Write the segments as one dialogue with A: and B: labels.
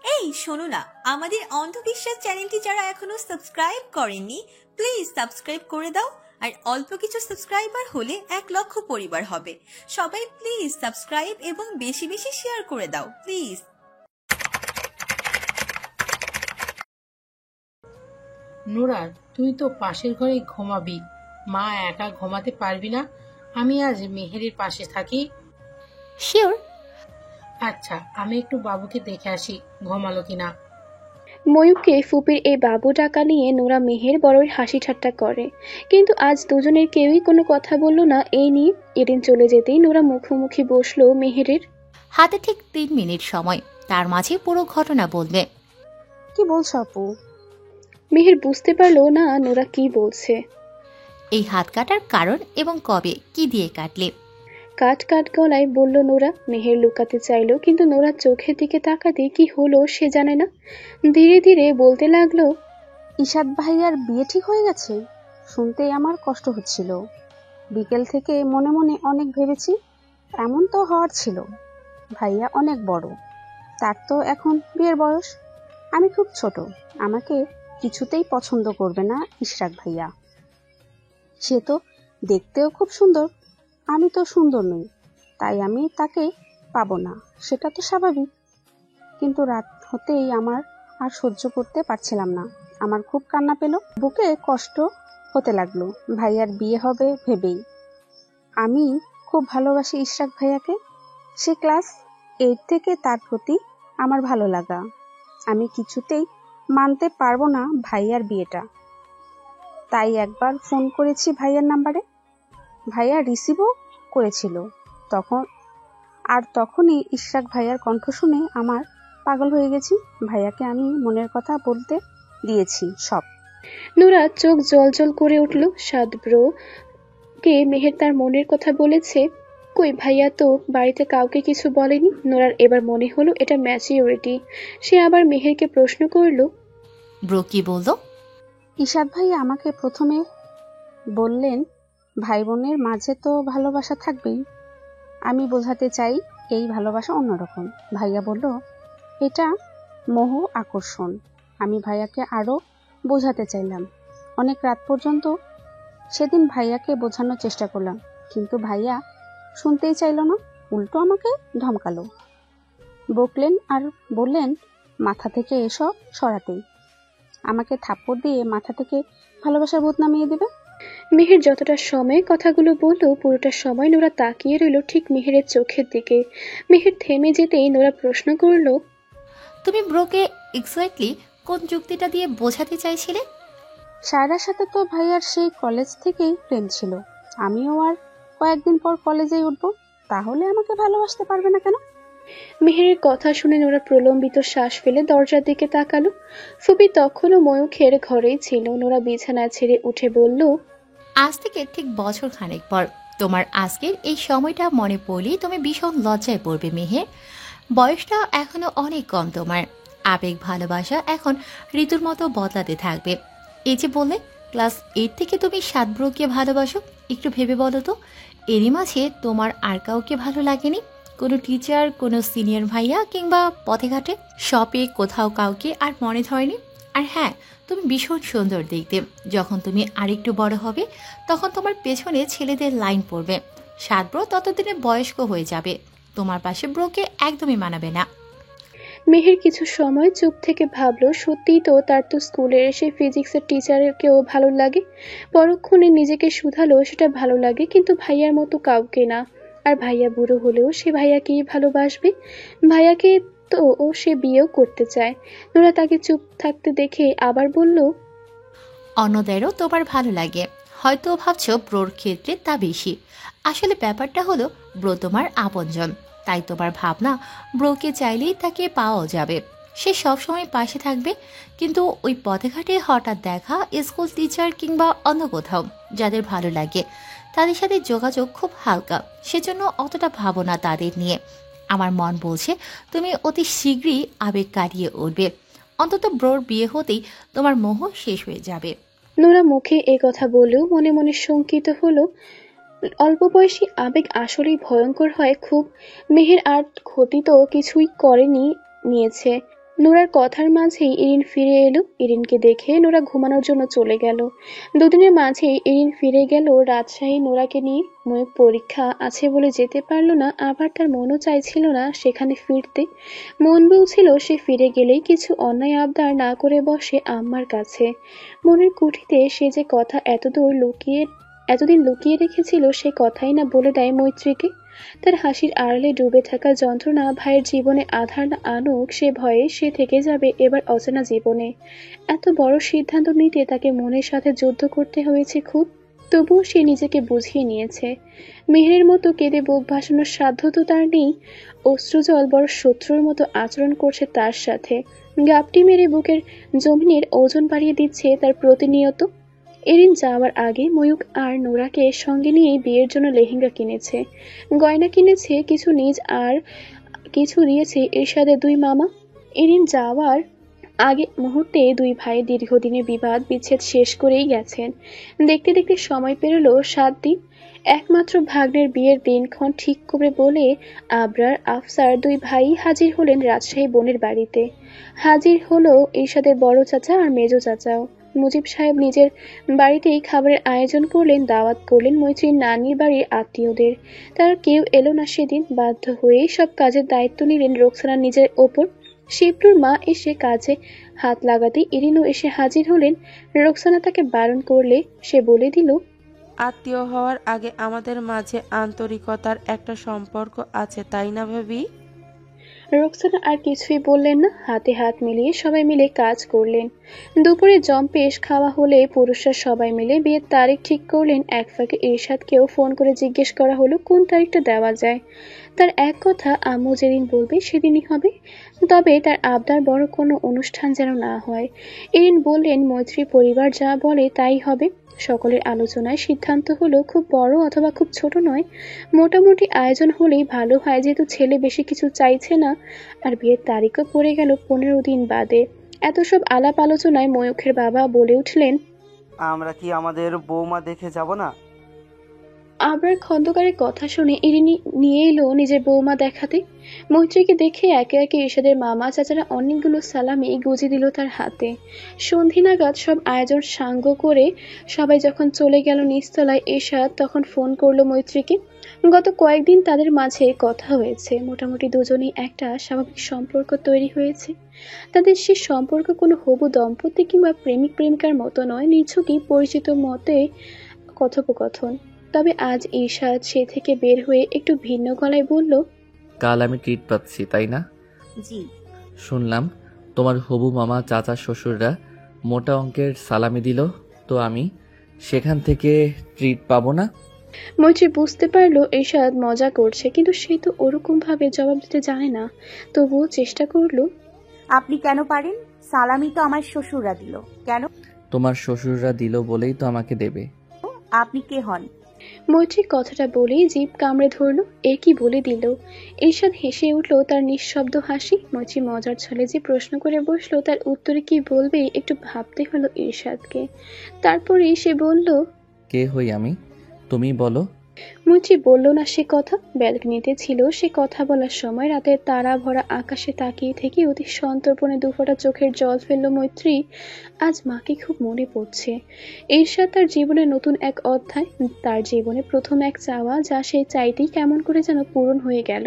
A: এই শোনো না, আমাদের অন্ধবিশ্বাস চ্যানেলটি যারা এখনো সাবস্ক্রাইব করেননি প্লিজ সাবস্ক্রাইব করে দাও। আর অল্প কিছু সাবস্ক্রাইবার হলে 1 লক্ষ পরিবার হবে। সবাই প্লিজ সাবস্ক্রাইব এবং বেশি বেশি শেয়ার করে দাও প্লিজ।
B: নোরা, তুই তো পাশের ঘরে ঘুমাবি, মা একা ঘুমাতে পারবি না। আমি আজ মেহেরের পাশে থাকি।
C: শিওর।
B: আচ্ছা, আমি একটু বাবুকে দেখে আসি ঘুমালো কিনা।
D: ময়ূককে ফুপির এই বাবু ডাকা নিয়ে নোরা মেহের বড়ই হাসি ঠাট্টা করে, কিন্তু আজ দুজনের কেউই কোনো কথা বলল না এই নিয়ে। এদিন চলে যেতেই নোরা মুখোমুখি বসলো মেহেরের।
C: হাতে ঠিক 3 মিনিট সময়, তার মাঝে পুরো ঘটনা বলবে।
E: কি বলছো আপু?
D: মেহের বুঝতে পারলো না নোরা কি বলছে।
C: এই হাত কাটার কারণ এবং কবে কি দিয়ে কাটলে?
D: কাট কাট গলায় বলল নোরা। মেহের লুকাতে চাইলো, কিন্তু নোরা চোখের দিকে তাকাতে কি হলো সে জানে না। ধীরে ধীরে বলতে লাগলো,
E: ইশাদ ভাইয়ার বিয়ে ঠিক হয়ে গেছে শুনতেই আমার কষ্ট হচ্ছিল। বিকেল থেকে মনে মনে অনেক ভেবেছি, এমন তো হওয়ার ছিল। ভাইয়া অনেক বড়, তার তো এখন বিয়ের বয়স। আমি খুব ছোট, আমাকে কিছুতেই পছন্দ করবে না ইশরাক ভাইয়া। সে তো দেখতেও খুব সুন্দর, আমি তো সুন্দর নই, তাই আমি তাকে পাবো না, সেটা তো স্বাভাবিক। কিন্তু রাত হতেই আমার আর সহ্য করতে পারছিলাম না, আমার খুব কান্না পেল, বুকে কষ্ট হতে লাগলো ভাইয়ার বিয়ে হবে ভেবেই। আমি খুব ভালোবাসি ইশরাক ভাইয়াকে, সে ক্লাস 8 থেকে তার প্রতি আমার ভালো লাগা। আমি কিছুতেই মানতে পারবো না ভাইয়ার বিয়েটা। তাই একবার ফোন করেছি ভাইয়ার নাম্বারে, ভাইয়া রিসিভও করেছিল। তখনই ইশরাক ভাইয়ার কণ্ঠ শুনে আমার পাগল হয়ে গেছি। ভাইয়াকে আমি মনের কথা বলতে দিয়েছি সব।
D: নোরা চোখ জল জল করে উঠল। সাদ ব্রো কে মেহের তার মনের কথা বলেছে? কই, ভাইয়া তো বাড়িতে কাউকে কিছু বলেনি। নোরার এবার মনে হলো এটা ম্যাচিউরিটি। সে আবার মেহেরকে প্রশ্ন করলো,
C: ব্রো কি বললো?
E: ইশাদ ভাইয়া আমাকে প্রথমে বললেন, ভাই বোনের মাঝে তো ভালোবাসা থাকবেই, আমি বোঝাতে চাই এই ভালোবাসা অন্যরকম। ভাইয়া বলল, এটা মোহ আকর্ষণ। আমি ভাইয়াকে আরো বোঝাতে চাইলাম, অনেক রাত পর্যন্ত সেদিন ভাইয়াকে বোঝানোর চেষ্টা করলাম, কিন্তু ভাইয়া শুনতেই চাইল না, উল্টো আমাকে ধমকালো, বকলেন আর বললেন মাথা থেকে এসব সরাতেই, আমাকে থাপ্পড় দিয়ে মাথা থেকে ভালোবাসার ভূত নামিয়ে দেবে।
D: মেহের যতটা সময় কথাগুলো বললো পুরোটা সময় নোরা তাকিয়ে রইল ঠিক মেহেরের চোখের দিকে। মেহের থেমে যেতেই নোরা প্রশ্ন করলো,
C: তুমি ব্রোকে এক্স্যাক্টলি কোন যুক্তিটা দিয়ে বোঝাতে চাইছিলে?
E: সায়রার সাথে তো ভাইয়ার সেই কলেজ থেকেই প্রেম ছিল, আমিও আর কয়েকদিন পর কলেজেই উঠবো, তাহলে আমাকে ভালোবাসতে পারবে না কেন?
D: মেহেরের কথা শুনে নোরা প্রলম্বিত শ্বাস ফেলে দরজার দিকে তাকালো। ফুপি তখনও ময়ূখের ঘরেই ছিল। নোরা বিছানা ছেড়ে উঠে বলল,
C: আজ থেকে ঠিক বছর খানেক পর তোমার আজকের এই সময়টা মনে পড়লেই তুমি ভীষণ লজ্জায় পড়বে মেহের। বয়সটা এখনো অনেক কম তোমার, আবেগ ভালোবাসা এখন ঋতুর মতো বদলাতে থাকবে। এই যে বললে ক্লাস 8 থেকে তুমি 7 ব্রোকে ভালোবাসো, একটু ভেবে বলো তো এরই মাঝে তোমার আর কাউকে ভালো লাগেনি? কোনো টিচার, কোনো সিনিয়র ভাইয়া কিংবা পথে ঘাটে শপে কোথাও কাউকে আর মনে ধরেনি? আর হ্যাঁ, তুমি ভীষণ সুন্দর দেখতে। যখন তুমি আরেকটু বড় হবে তখন তোমার পেছনে ছেলেদের লাইন পড়বে। 7 ব্রো ততদিনে বয়স্ক হয়ে যাবে, তোমার পাশে ব্রোকে একদমই মানাবে না।
D: মেহের কিছু সময় চুপ থেকে ভাবলো, সত্যিই তো তার তো স্কুলের সেই ফিজিক্সের টিচারকেও ভালো লাগে। পরক্ষণে নিজেকে শুধালো সেটা ভালো লাগে, কিন্তু ভাইয়ার মতো কাউকে না। আর ভাইয়া বুড়ো হলেও সে ভাইয়াকেই ভালোবাসবে। ভাইয়াকে তো ও সে বিয়েও করতে চায়। নোরা তাকে চুপ থাকতে দেখে আবার বলল,
C: অন্যদেরও তোমার ভালো লাগে, হয়তো ভাবছো ব্রোর ক্ষেত্রে তা বেশি। আসলে ব্যাপারটা হলো ব্রো তোমার আপনজন, তাই তোমার ভাবনা ব্রোকে চাইলেই তাকে পাওয়াও যাবে, সে সবসময় পাশে থাকবে। কিন্তু ওই পথে ঘাটে হঠাৎ দেখা স্কুল টিচার কিংবা অন্য কোথাও যাদের ভালো লাগে তাদের সাথে যোগাযোগ খুব হালকা, সেজন্য অতটা ভাবো না তাদের নিয়ে। আমার মন বলছে তুমি অতি শীঘ্রই আবেগ কাটিয়ে উঠবে, অন্তত ব্রোর বিয়ে হতেই তোমার মোহ শেষ হয়ে যাবে।
D: নোরা মুখে এ কথা বলেও মনে মনে শঙ্কিত হলো। অল্প বয়সী আবেগ আসলেই ভয়ঙ্কর হয় খুব। মেহের আর ক্ষতি তো কিছুই করেনি, নিয়েছে। নোরার কথার মাঝেই ইরিন ফিরে এলো। ইরিনকে দেখে নোরা ঘুমানোর জন্য চলে গেল। দুদিনের মাঝেই ইরিন ফিরে গেল রাজশাহী নোরাকে নিয়ে। ময়ূক পরীক্ষা আছে বলে যেতে পারল না, আবার তার মনও চাইছিল না সেখানে ফিরতে। মন বলছিল সে ফিরে গেলেই কিছু অন্যায় আবদার না করে বসে আম্মার কাছে। মনের কুঠিতে সে যে কথা এতদিন লুকিয়ে রেখেছিল সে কথাই না বলে দেয় মৈত্রীকে। তার হাসির আড়ালে ডুবে থাকা যন্ত্রণা ভাইয়ের জীবনে আধার না আনুক সে ভয়ে সে থেকে যাবে এবার অচেনা জীবনে। এত বড় সিদ্ধান্ত নিতে তাকে মনের সাথে যুদ্ধ করতে হয়েছে খুব, তবুও সে নিজেকে বুঝিয়ে নিয়েছে। মেহেরের মতো কেঁদে বুক ভাসানোর সাধ্য তো তার নেই। অশ্রুজল বড় শত্রুর মতো আচরণ করছে তার সাথে। গাপটি মেরে বুকের জমিনের ওজন বাড়িয়ে দিচ্ছে তার প্রতিনিয়ত। এরিন যাওয়ার আগে ময়ূক আর নোরাকে সঙ্গে নিয়ে বিয়ের জন্য লেহেঙ্গা কিনেছে, গয়না কিনেছে কিছু নিজ আর কিছু দিয়েছে এরশাদের দুই মামা। এরিন যাওয়ার আগে মুহূর্তে দুই ভাই দীর্ঘদিনের বিবাদ বিচ্ছেদ শেষ করেই গেছেন। দেখতে দেখতে সময় পেরোলো 7 দিন। একমাত্র ভাগ্নের বিয়ের দিনক্ষণ ঠিক করে বলে আবরার আফসার দুই ভাই হাজির হলেন রাজশাহী বোনের বাড়িতে। হাজির হলো এরশাদের বড় চাচা আর মেজো চাচাও। মুজিব সাহেব নিজের বাড়িতেই খাবারের আয়োজন করলেন, দাওয়াত করলেন মৈত্রীর নানির বাড়ির আত্মীয়দের। তারা কেউ এলো না সেদিন। বাধ্য হয়েই সব কাজের দায়িত্ব নিলেন রোকসানার নিজের ওপর। শিবলুর মা এসে কাজে হাত লাগাতেই ইরিনও এসে হাজির হলেন। রোকসানা তাকে বারণ করলে সে বলে দিল,
F: আত্মীয় হওয়ার আগে আমাদের মাঝে আন্তরিকতার একটা সম্পর্ক আছে, তাই না ভাবি?
D: রোকসানা আর কিছুই বললেন না। হাতে হাত মিলিয়ে সবাই মিলে কাজ করলেন। দুপুরে জম্পেশ খাওয়া হলে পুরুষরা সবাই মিলে বিয়ের তারিখ ঠিক করলেন। এক ফাঁকে এরশাদকেও ফোন করে জিজ্ঞেস করা হলো কোন তারিখটা দেওয়া যায়। তার এক কথা, আম্মু যেদিন বলবে সেদিনই হবে, তবে তার আবদার বড় কোনো অনুষ্ঠান যেন না হয়। এরিন বললেন মৈত্রী পরিবার যা বলে তাই হবে। সকলের আলোচনায় সিদ্ধান্ত হলো খুব বড় অথবা খুব ছোট নয়, মোটামুটি আয়োজন হলেই ভালো হয়, যেহেতু ছেলে বেশি কিছু চাইছে না। আর বিয়ের তারিখও পড়ে গেল 15 দিন বাদে। এত সব আলাপ আলোচনায় ময়ূখের বাবা বলে উঠলেন,
G: আমরা কি আমাদের বৌমা দেখে যাব না?
D: আবরার খন্দকারের কথা শুনে ইরিনি নিয়ে এলো নিজের বৌমা দেখাতে। মৈত্রীকে দেখে একে একে এরশাদের মামা চাচারা অনেকগুলো সালামি গুজে দিল তার হাতে। সন্ধি নাগাদ সব আয়োজন সাঙ্গ করে সবাই যখন চলে গেল নিচতলায়, এরশাদ তখন ফোন করলো মৈত্রীকে। গত কয়েকদিন তাদের মাঝে কথা হয়েছে, মোটামুটি দুজনেই একটা স্বাভাবিক সম্পর্ক তৈরি হয়েছে। তাদের সে সম্পর্ক কোনো হবু দম্পতি কিংবা প্রেমিক প্রেমিকার মতো নয়, নিছকই পরিচিত মতে কথোপকথন। তবে আজ ঈশাদ সে থেকে বের হয়ে একটু ভিন্ন গলায় বলল,
H: কাল আমি ট্রিট পাচ্ছি, তাই না?
A: জি।
H: শুনলাম তোমার হবু মামা চাচা শ্বশুররা মোটা অঙ্কের সালামি দিল, তো আমি সেখান থেকে ট্রিট পাবো না?
D: মৈত্রী বুঝতে পারলো ঈশাদ মজা করছে, কিন্তু সে তো ওরকম ভাবে জবাব দিতে জানে না। তবুও চেষ্টা করলো,
I: আপনি কেন পারেন? সালামি তো আমার শ্বশুররা দিল। কেন?
H: তোমার শ্বশুররা দিল বলেই তো আমাকে দেবে।
I: আপনি কে হন?
D: মৈত্রী কথাটা বলেই জিভ কামড়ে ধরলো। এ কি বলে দিল! ঈশাদ হেসে উঠলো তার নিঃশব্দ হাসি। মৈত্রী মজার ছলে যে প্রশ্ন করে বসলো, তার উত্তরে কি বলবে একটু ভাবতে হলো ঈশাদকে। তারপরে সে বলল,
H: কে হই আমি, তুমি বলো।
D: মৈত্রী বলল না সে কথা। ব্যালকনিতে ছিল সে কথা বলার সময়। রাতের তারা ভরা আকাশে তাকিয়ে থেকে অতি সন্তর্পণে দুফোঁটা চোখের জল ফেললো মৈত্রী। আজ মাকে খুব মনে পড়ছে। ঈর্ষাদ তার জীবনে নতুন এক অধ্যায়, তার জীবনে প্রথম এক চাওয়া, যা সে চাইতেই কেমন করে যেন পূরণ হয়ে গেল।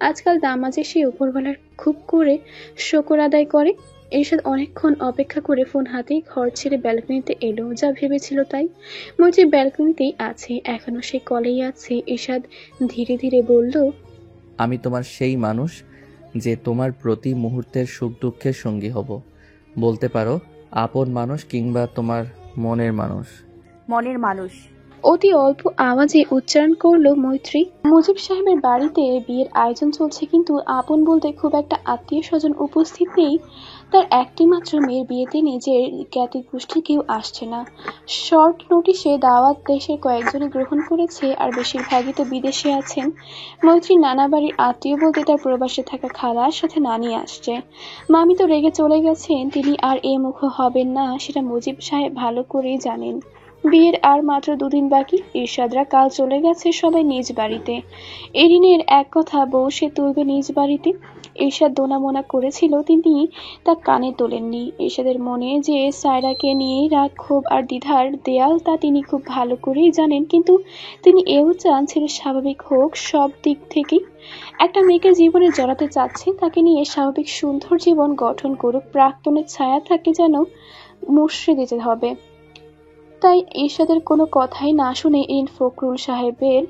D: আজকাল দামাজে সে উপরওয়ালার খুব করে শকর আদায় করে। ঈর্ষাদ অনেকক্ষণ অপেক্ষা করে ফোন হাতেই ঘর ছেড়ে ব্যালকনিতে এলো। যা ভেবেছিল তাই। মৈত্রী ব্যালকনিতেই আছে, এখনো সে কলেই আছে। ঈর্ষাদ ধীরে ধীরে বলল,
H: আমি তোমার সেই মানুষ যে তোমার প্রতি মুহূর্তের সুখ দুঃখের সঙ্গী হব। বলতে পারো আপন মানুষ কিংবা তোমার মনের মানুষ।
I: মনের মানুষ।
D: অতি অল্প আওয়াজে উচ্চারণ করলো মৈত্রী। মুজিব সাহেবের বাড়িতে বিয়ের আয়োজন চলছে, কিন্তু আপন বলতে খুব একটা আত্মীয় স্বজন উপস্থিত নেই। তার একটি মাত্র মেয়ের বিয়েতে নিজের জ্ঞাতি গোষ্ঠী কেউ আসছে না। শর্ট নোটিশে দাওয়াত দেশের কয়েকজনই গ্রহণ করেছে, আর বেশিরভাগই তো বিদেশে আছেন। মৈত্রীর নানা বাড়ির আত্মীয় বলতে তার প্রবাসে থাকা খালার সাথে নানি আসছে। মামি তো রেগে চলে গেছেন, তিনি আর এ মুখ হবেন না, সেটা মুজিব সাহেব ভালো করেই জানেন। বিয়ের আর মাত্র 2 দিন বাকি। ইরশাদরা কাল চলে গেছে সবাই নিজ বাড়িতে। এরিনের এক কথা বউ সে তুলবে নিজ বাড়িতে। ইরশাদ দোনামোনা করেছিল, তিনি তা কানে তোলেননি। ইরশাদের মনে যে সায়রাকে নিয়ে রাগ, ক্ষোভ আর দ্বিধার দেয়াল তা তিনি খুব ভালো করেই জানেন, কিন্তু তিনি এও চান ছেলে স্বাভাবিক হোক সব দিক থেকেই। একটা মেয়েকে জীবনে জড়াতে চাচ্ছেন, তাকে নিয়ে স্বাভাবিক সুন্দর জীবন গঠন করুক, প্রাক্তনের ছায়া তাকে যেন মুষড়ে দিতে হবে। তাই ইরশাদের কোনো কথাই না শুনে এরিন ফখরুল সাহেবের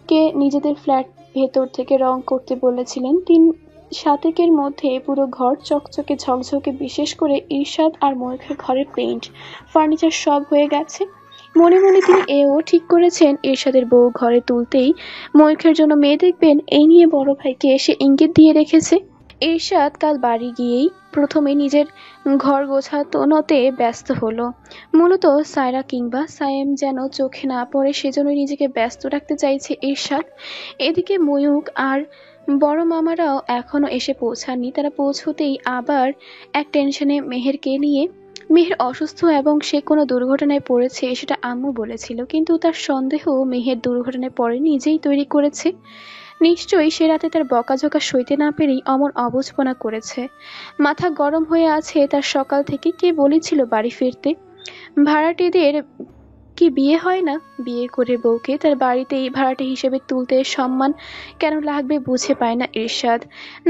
D: কে নিজেদের ফ্ল্যাট ভেতর থেকে রং করতে বলেছিলেন। 3-7 মধ্যে পুরো ঘর চকচকে ঝকঝকে, বিশেষ করে ইরশাদ আর ময়ূখের ঘরের পেইন্ট ফার্নিচার সব হয়ে গেছে। মনে মনে তিনি এও ঠিক করেছেন ইরশাদের বউ ঘরে তুলতেই ময়ূখের জন্য মেয়ে দেখবেন, এই নিয়ে বড় ভাইকে সে ইঙ্গিত দিয়ে রেখেছে। ইরশাদ কাল বাড়ি গিয়েই প্রথমে নিজের ঘর গোছানোতে ব্যস্ত হলো। মূলত সায়রা কিংবা সায়েম যেন চোখে না পড়ে সেজন্য নিজেকে ব্যস্ত রাখতে চাইছে ইরশাদ। এদিকে ময়ূক আর বড় মামারাও এখনো এসে পৌঁছাননি। তারা পৌঁছতেই আবার এক টেনশনে মেহেরকে নিয়ে। মেহের অসুস্থ এবং সে কোনো দুর্ঘটনায় পড়েছে সেটা আম্মু বলেছিল, কিন্তু তার সন্দেহ মেহের দুর্ঘটনায় পড়ে নিজেই তৈরি করেছে। নিশ্চয়ই সে রাতে তার বকাঝকা সইতে না পেরেই অমন অবুঝপনা করেছে। মাথা গরম হয়ে আছে তার সকাল থেকে। কে বলেছিল বাড়ি ফিরতে? ভাড়াটেদের কি বিয়ে হয় না? বিয়ে করে বউকে তার বাড়িতেই ভাড়াটে হিসেবে তুলতে সম্মান কেন লাগবে বুঝে পায় না ইরশাদ।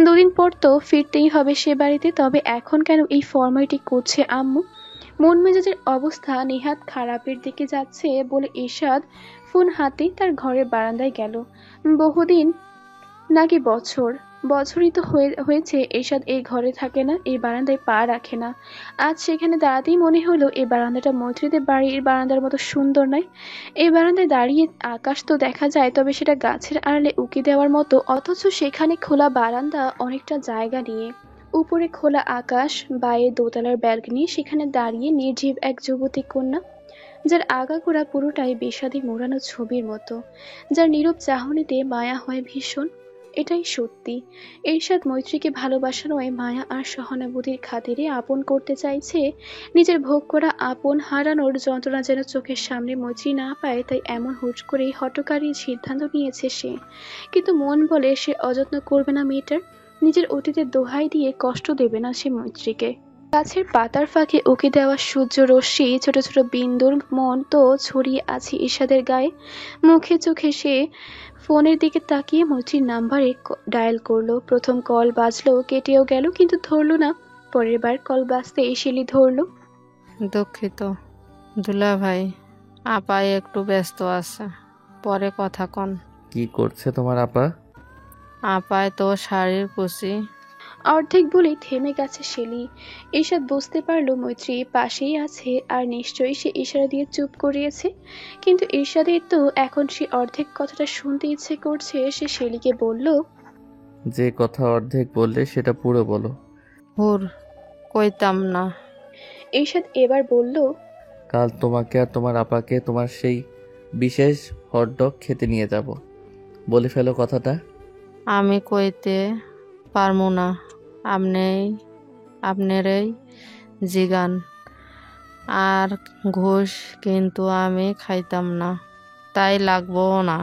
D: 2 দিন পর তো ফিরতেই হবে সে বাড়িতে, তবে এখন কেন এই ফর্মালিটি করছে আম্মু? মন মেজাজের অবস্থা নেহাত খারাপের দিকে যাচ্ছে বলে ইরশাদ ফোন হাতে তার ঘরের বারান্দায় গেল। বহুদিন নাকি বছরই তো হয়েছে ইরশাদ এই ঘরে থাকে না, এই বারান্দায় পা রাখে না। আজ সেখানে দাঁড়াতেই মনে হলো এই বারান্দাটা মৈত্রীদের বাড়ির বারান্দার মতো সুন্দর নয়। এই বারান্দায় দাঁড়িয়ে আকাশ তো দেখা যায়, তবে সেটা গাছের আড়ালে উকি দেওয়ার মতো, অথচ সেখানে খোলা বারান্দা অনেকটা জায়গা নিয়ে। উপরে খোলা আকাশ, বায়ে দোতলার ব্যালকনি, সেখানে দাঁড়িয়ে নির্জীব এক যুবতী কন্যা, যার আগাগোড়া পুরোটাই বিষাদে মোড়ানো ছবির মতো, যার নীরব চাহনিতে মায়া হয় ভীষণ। এটাই সত্যি, ইরশাদ মৈত্রীকে ভালোবাসা নয়, মায়া আর সহানুভূতির খাতিরে আপন করতে চাইছে। নিজের ভোগ করা আপন হারানোর যন্ত্রণা যেন চোখের সামনে মৈত্রী না পায়, তাই এমন হুট করেই হঠকারী সিদ্ধান্ত নিয়েছে সে। কিন্তু মন বলে সে অযত্ন করবে না মেয়েটার, নিজের অতীতের দোহাই দিয়ে কষ্ট দেবে না সে মৈত্রীকে। গাছের পাতার ফাঁকে উকি দেওয়া সূর্য রশ্মি ছোট ছোট বিন্দুর মতো ছড়িয়ে আছে ইরশাদের গায়ে। মুখে চোখে সে ফোনের দিকে তাকিয়ে মৈত্রীর নাম্বারে ডায়াল করলো। প্রথম কল বাজলো, কেটেও গেল, কিন্তু ধরলো না। পরের বার কল বাজতে শিলি ধরলো।
B: দুঃখিত দুলা ভাই, আপা একটু ব্যস্ত আছে, পরে কথা কন।
H: কি করছে তোমার আপা?
B: আপায় তো শাড়ির কুচি।
D: অর্ধেক বলেই থেমে গেছে শেলি। ইরশাদ বুঝতে পারলো মৈত্রী পাশেই আছে আর নিশ্চয়ই সে ইশারা দিয়ে চুপ করিয়েছে। কিন্তু ইরশাদের তো এখন সে অর্ধেক কথাটা শুনতে ইচ্ছে করছে। সে শেলিকে বলল,
H: যে কথা অর্ধেক বললে সেটা পুরো বলো।
B: হুর কইতাম না।
D: ইরশাদ এবার বলল,
H: কাল তোমাকে আর তোমার আপাকে তোমার সেই বিশেষ হটডগ খেতে নিয়ে যাব। বলে ফেলো কথাটা।
B: আমি কইতে পারমু না, আপনারই জিগান। আর ঘুষ কিন্তু আমি খাইতাম না, তাই লাগবো না।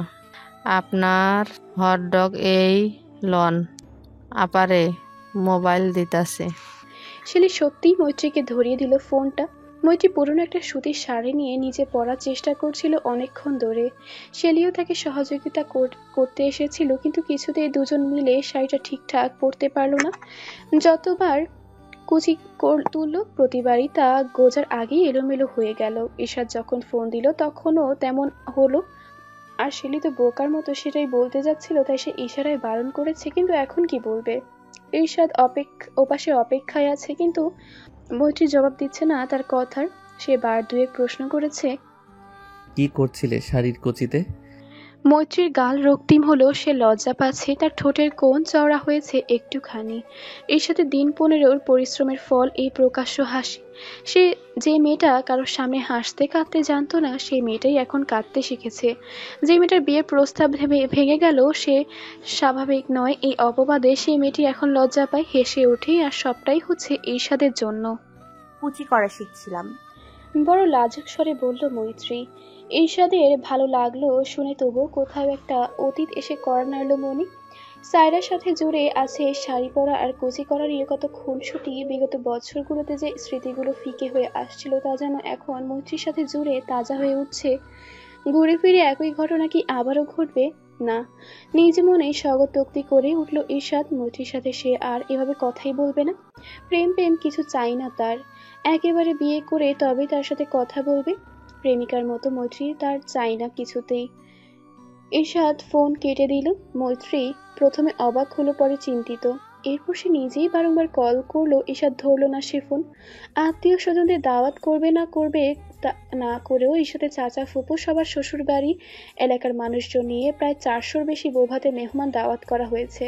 B: আপনার হটডগ এই লন, আপারে মোবাইল দিতাছে।
D: শেলি সত্যিই মৈত্রীকে ধরিয়ে দিল ফোনটা। মৈত্রী পুরনো একটা সুতির শাড়ি নিয়ে নিজে পরার চেষ্টা করছিল অনেকক্ষণ ধরে। শেলিও তাকে সহযোগিতা করতে এসেছিল, কিন্তু কিছুতেই দুজন মিলে শাড়িটা ঠিকঠাক পরতে পারলো না। যতবার কুচি তুললো প্রতিবারই তা গোজার আগেই এলোমেলো হয়ে গেল। ইরশাদ যখন ফোন দিল তখনও তেমন হলো। আর শেলি তো বোকার মতো সেটাই বলতে যাচ্ছিল, তাই সে ইশারায় বারণ করেছে, কিন্তু এখন কি বলবে? ইরশাদ ওপাশে অপেক্ষায় আছে, কিন্তু মৈত্রী জবাব দিচ্ছে না তার কথার। সে বার দুয়েক প্রশ্ন করেছে,
H: কি করছিলে শাড়ির কুচিতে?
D: মৈত্রীর গাল রক্তিম হলো, সে লজ্জা পাচ্ছে, তার ঠোঁটের কোণ চওড়া হয়েছে একটুখানি। এর সাথে দিন 15 পরিশ্রমের ফল এই প্রকাশ্য হাসি। সে যে মেয়েটা কারোর সামনে হাসতে কাঁদতে জানতো না, সেই মেয়েটাই এখন কাঁদতে শিখেছে। যে মেয়েটার বিয়ের প্রস্তাব ভেঙে গেল, সে স্বাভাবিক নয় এই অপবাদে সেই মেয়েটি এখন লজ্জা পায়, হেসে ওঠে। আর সবটাই হচ্ছে ঈর্ষাদের জন্য।
I: কুচি করা শিখছিলাম।
D: বড় লাজুক স্বরে বলল মৈত্রী। ঈর্ষাদের ভালো লাগলো শুনে, তবু কোথাও একটা অতীত এসে কড়া নাড়ল মনে। সায়রার সাথে জুড়ে আছে শাড়ি পরা আর কুচি করা নিয়ে কত খুনসুটি। বিগত বছরগুলোতে যে স্মৃতিগুলো ফিকে হয়ে আসছিল তা যেন এখন মৈত্রীর সাথে জুড়ে তাজা হয়ে উঠছে। ঘুরে ফিরে একই ঘটনা কি আবারও ঘটবে? না। নিজ মনে স্বগতোক্তি করে উঠল ঈর্ষাদ। মৈত্রীর সাথে সে আর এভাবে কথাই বলবে না। প্রেম প্রেম কিছু চাই না তার, একেবারে বিয়ে করে তবে তার সাথে কথা বলবে। প্রেমিকার মতো মৈত্রী তার চাই না কিছুতেই। ঈর্ষাদ ফোন কেটে দিল। মৈত্রী প্রথমে অবাক হলো, পরে চিন্তিত। এরপর সে নিজেই বারংবার কল করলো, ঈর্ষাদ ধরলো না সে ফোন। আত্মীয় স্বজনদের দাওয়াত করবে না করবে না করেও ঈর্ষাদের চাচা ফুপু সবার শ্বশুর বাড়ি এলাকার মানুষজন নিয়ে প্রায় 400-র বেশি বৌভাতে মেহমান দাওয়াত করা হয়েছে।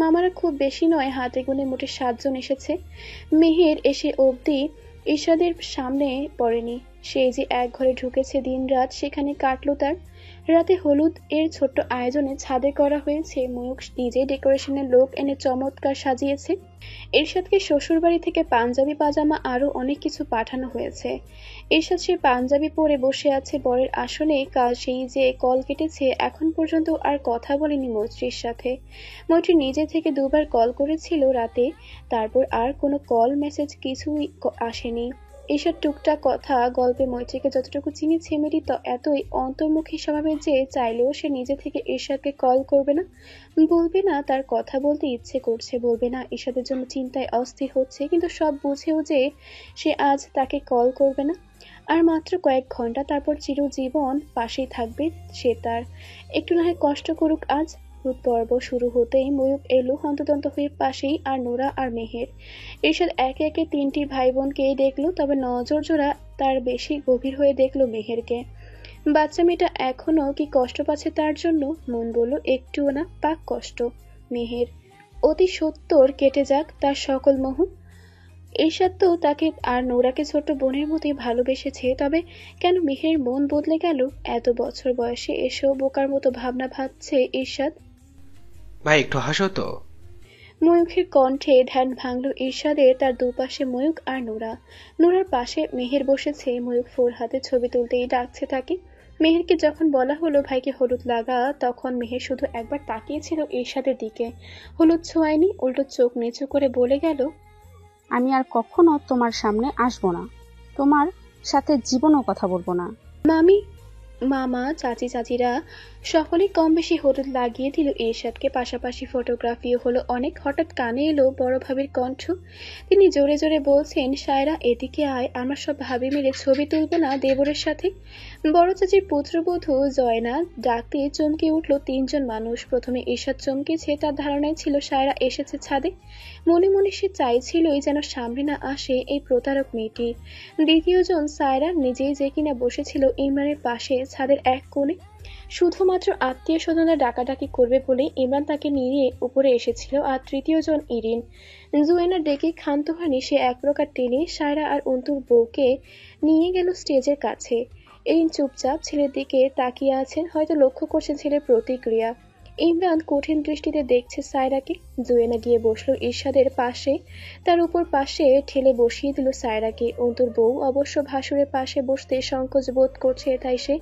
D: মামারা খুব বেশি নয়, হাতে গুনে মোটে 7 জন এসেছে। মেহের এসে অবধি ঈর্ষাদের সামনে পড়েনি। সেই যে এক ঘরে ঢুকেছে দিন রাত, সেখানে কাটলো তার। রাতে হলুদ এর ছোট্ট আয়োজনে ছাদে করা হয়েছে। ময়ূক নিজে ডেকোরেশনের লোক এনে চমৎকার সাজিয়েছে। এরশাদকে শ্বশুর বাড়ি থেকে পাঞ্জাবি পাজামা আরো অনেক কিছু পাঠানো হয়েছে। এরশাদ সে পাঞ্জাবি পরে বসে আছে বরের আসনে। সেই যে কল কেটেছে, এখন পর্যন্ত আর কথা বলেনি মৈত্রীর সাথে। মৈত্রী নিজে থেকে 2বার কল করেছিল রাতে, তারপর আর কোনো কল মেসেজ কিছুই আসেনি। এসব টুকটাক কথা গল্পে মৈত্রীকে যতটুকু চিনেছে মেয়েটি এতই অন্তর্মুখী স্বভাবের যে চাইলেও সে নিজে থেকে ঈর্ষাদকে কল করবে না, বলবে না তার কথা বলতে ইচ্ছে করছে, বলবে না ঈর্ষাদের জন্য চিন্তায় অস্থির হচ্ছে, কিন্তু সব বুঝেও যে সে আজ তাকে কল করবে না। আর মাত্র কয়েক ঘন্টা, তারপর চিরজীবন পাশেই থাকবে সে তার। একটু না হয় কষ্ট করুক আজ। পর্ব শুরু হতেই ময়ূক এলো হন্তদন্ত হয়ে পাশেই, আর নোরা আর মেহের। ঈর্ষাদ একে একে 3টি ভাই বোনকেই দেখলো, তবে নজর জোড়া তার বেশি গভীর হয়ে দেখলো মেহেরকে। বাচ্চা মেয়েটা এখনো কি কষ্ট পাচ্ছে তার জন্য? মন বলল একটুও না, পাক কষ্ট। মেহের অতি সত্বর কেটে যাক তার সকল মোহ। ঈর্ষাদ তো তাকে আর নোরাকে ছোট বোনের মতোই ভালোবেসেছে, তবে কেন মেহের মন বদলে গেল? এত বছর বয়সে এসেও বোকার মতো ভাবনা ভাবছে ঈর্ষাদ।
J: ভাই একটু হাসো তো।
D: ময়ূখের কণ্ঠে ধ্যান ভাঙল ঈর্ষাদের। তার দুপাশে ময়ূক আর নোরা। নোরার পাশে মেহের বসেছে। ময়ূক 4 হাতে ছবি তুলতেই ডাকছে তাকে। মেহেরকে যখন বলা হলো ভাইকে হলুদ লাগা, তখন মেহের শুধু একবার তাকিয়েছিল ঈর্ষাদের দিকে। হলুদ ছোঁয়ায়নি, উল্টো চোখ নিচু করে বলে গেল,
E: আমি আর কখনো তোমার সামনে আসবো না, তোমার সাথে জীবনও কথা বলবো না।
D: মামি, মামা, চাচি, চাচিরা সকলেই কম বেশি হলুদ লাগিয়ে দিল ঈর্ষাদকে। পাশাপাশি ফটোগ্রাফিও হলো অনেক। হঠাৎ কানে এলো বড় ভাবির কণ্ঠ। তিনি জোরে জোরে বলছেন, সায়রা এদিকে আয়, আমরা সব ভাবি মিলে ছবি তুলবো না দেবরের সাথে? বড় চাচির পুত্রবধূ জয়না ডাকতে চমকে উঠল 3 জন মানুষ। প্রথমে ঈর্ষাদ চমকেছে, তার ধারণায় ছিল সায়রা এসেছে ছাদে। মনে মনে সে চাইছিলই যেন সামনে না আসে এই প্রতারক মেয়েটি। দ্বিতীয় জন সায়রা নিজেই, যে কিনা বসেছিল ইমরানের পাশে ছাদের এক কোণে। শুধুমাত্র আত্মীয় স্বজনরা ডাকাডাকি করবে বলে ইমরান তাকে নিয়ে উপরে এসেছিল। আর তৃতীয় জন ইরিন। জুয়েনা ডেকে ক্ষান্ত হয়নি, সে এক প্রকার টেনে সায়রা আর অন্তুর বউকে নিয়ে গেল স্টেজের কাছে। ইরিন চুপচাপ ছেলের দিকে তাকিয়ে আছেন, হয়তো লক্ষ্য করছেন ছেলের প্রতিক্রিয়া। ইমরান কঠিন দৃষ্টিতে দেখছে সায়রাকে। জুয়েনা গিয়ে বসলো ঈর্ষাদের পাশে, তার উপর পাশে ঠেলে বসিয়ে দিল সায়রাকে। অন্তুর বউ অবশ্য ভাসুরের পাশে বসতে সংকোচ বোধ করছে, তাই সে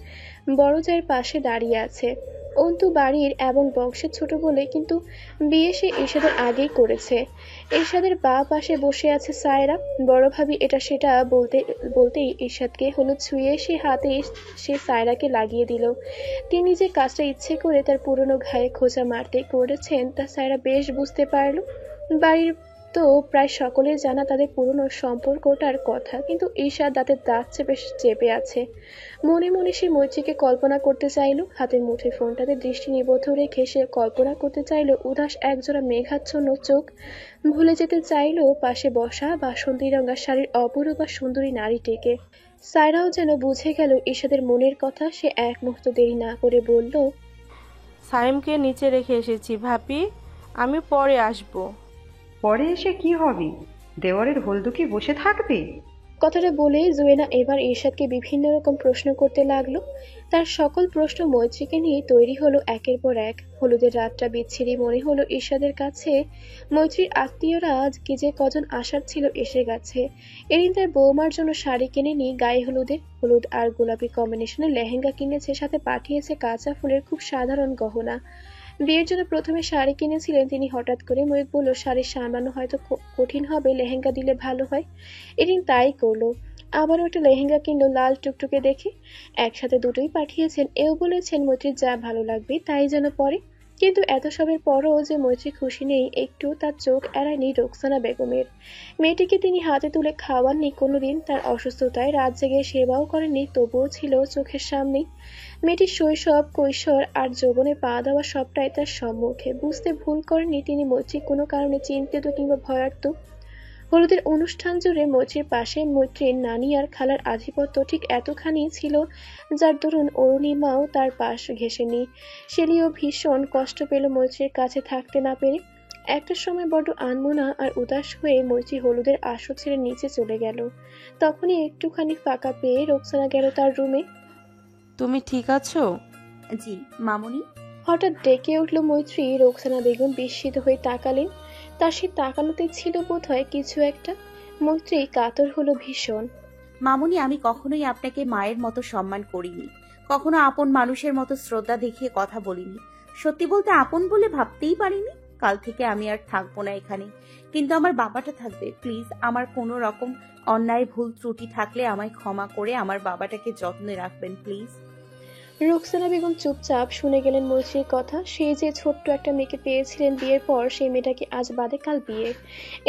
D: বড় জায়ের পাশে দাঁড়িয়ে আছে। অন্তু বাড়ির এবং বংশের ছোট বলে, কিন্তু বিয়ে সে ঈর্ষাদের আগেই করেছে। ঈর্ষাদের বা পাশে বসে আছে সায়রা। বড় ভাবি এটা সেটা বলতেই ঈর্ষাদকে হলুদ ছুঁয়ে সে হাতে সে সায়রাকে লাগিয়ে দিল। তিনি যে কাজটা ইচ্ছে করে তার পুরনো ঘায়ে খোঁচা মারতে করেছেন তা সায়রা বেশ বুঝতে পারল। বাড়ির তো প্রায় সকলের জানা তাদের পুরনো সম্পর্কটার কথা, কিন্তু ঈর্ষাদ দাঁতের দাঁত চেপে আছে। মনে মনে সে মৈত্রীকে কল্পনা করতে চাইল। হাতের মুঠোয় ফোনটাতে দৃষ্টি নিবদ্ধ রেখে সে কল্পনা করতে চাইল উদাস একজোড়া মেঘাচ্ছন্ন চোখ। ভুলে যেতে চাইল পাশে বসা বাসন্তী রঙা শাড়ির অপরূপা সুন্দরী নারীটিকে। সায়রাও যেন বুঝে গেল ঈর্ষাদের মনের কথা। সে এক মুহূর্ত দেরি না করে বলল,
F: সাইমকে নিচে রেখে এসেছি ভাবি, আমি পরে আসবো।
K: পরে এসে কি হবে? দেওয়ারের হলদুকি বসে থাকবে?
D: কথাটা বলে জুয়েনা এবার ইরশাদকে বিভিন্ন রকম প্রশ্ন করতে লাগলো। তার সকল প্রশ্ন মৈত্রীকে নিয়ে তৈরি হলো একের পর এক। হলুদের রাতটা বিচ্ছিরি মনে হলো ইরশাদের কাছে। মৈত্রীর আত্মীয়রা কি যে কজন আসার ছিল এসে গেছে। এদিন তার বৌমার জন্য শাড়ি কিনেনি গায়ে হলুদের, হলুদ আর গোলাপি কম্বিনেশনে লেহেঙ্গা কিনেছে, সাথে পাঠিয়েছে কাঁচা ফুলের খুব সাধারণ গহনা। বিয়ের জন্য প্রথমে শাড়ি কিনেছিলেন তিনি, হঠাৎ করে ময়ূক বলল শাড়ি সামান্য হয়তো কঠিন হবে, লেহেঙ্গা দিলে ভালো হয়। এদিন তাই করলো, আবারও একটা লেহেঙ্গা কিনলো লাল টুকটুকে দেখে। একসাথে দুটোই পাঠিয়েছেন, এও বলেছেন মৈত্রীর যা ভালো লাগবে তাই যেন পরে। কিন্তু এত সবের পরও যে মৈত্রী খুশি নেই একটু, তার চোখ এড়ায়নি রোকসানা বেগমের। মেয়েটিকে তিনি হাতে তুলে খাওয়াননি কোনোদিন, তার অসুস্থতায় রাত জেগে সেবাও করেননি, তবুও ছিল চোখের সামনেই। মেয়েটির শৈশব, কৈশোর আর যৌবনে পা দেওয়া সবটাই তার সম্মুখে। বুঝতে ভুল করেননি তিনি মৈত্রী কোনো কারণে চিন্তিত কিংবা ভয়ার্ত। হলুদের অনুষ্ঠান জুড়ে মৈত্রীর পাশে মৈত্রীর নানি আর খালার আধিপত্য ঠিক এতখানি ছিল যার দরুন অরুণিমাও তার পাশ ঘেঁষেনি। শেলিও ভীষণ কষ্ট পেল মৈত্রীর কাছে থাকতে না পেরে। একটা সময় বড্ড আনমনা আর উদাস হয়ে মৈত্রী হলুদের আসর ছেড়ে নিচে চলে গেল। তখনই একটুখানি ফাঁকা পেয়ে রোকসানা গেল তার রুমে।
F: তুমি ঠিক আছো?
I: জি মামুনি।
D: হঠাৎ ডেকে উঠল মৈত্রী। রোকসানা বেগম বিস্মিত হয়ে তাকালেন। তার সে তাকানোতে ছিল বোধহয় কিছু একটা। মৈত্রী কাতর হলো ভীষণ।
I: মামুনি, আমি কখনোই আপনাকে মায়ের মতো সম্মান করিনি, কখনো আপন মানুষের মতো শ্রদ্ধা দেখিয়ে কথা বলিনি। সত্যি বলতে আপন বলে ভাবতেই পারিনি। কাল থেকে আমি আর থাকবো না এখানে, কিন্তু আমার বাবাটা থাকবে। প্লিজ, আমার কোনো রকম অন্যায় ভুল ত্রুটি থাকলে আমায় ক্ষমা করে আমার বাবাটাকে যত্নে রাখবেন প্লিজ।
D: রোকসানা বেগম চুপচাপ শুনে গেলেন মৈত্রীর কথা। সেই যে ছোট্ট একটা মেয়েকে পেয়েছিলেন বিয়ের পর, সেই মেয়েটাকে আজ বাদে কাল বিয়ে।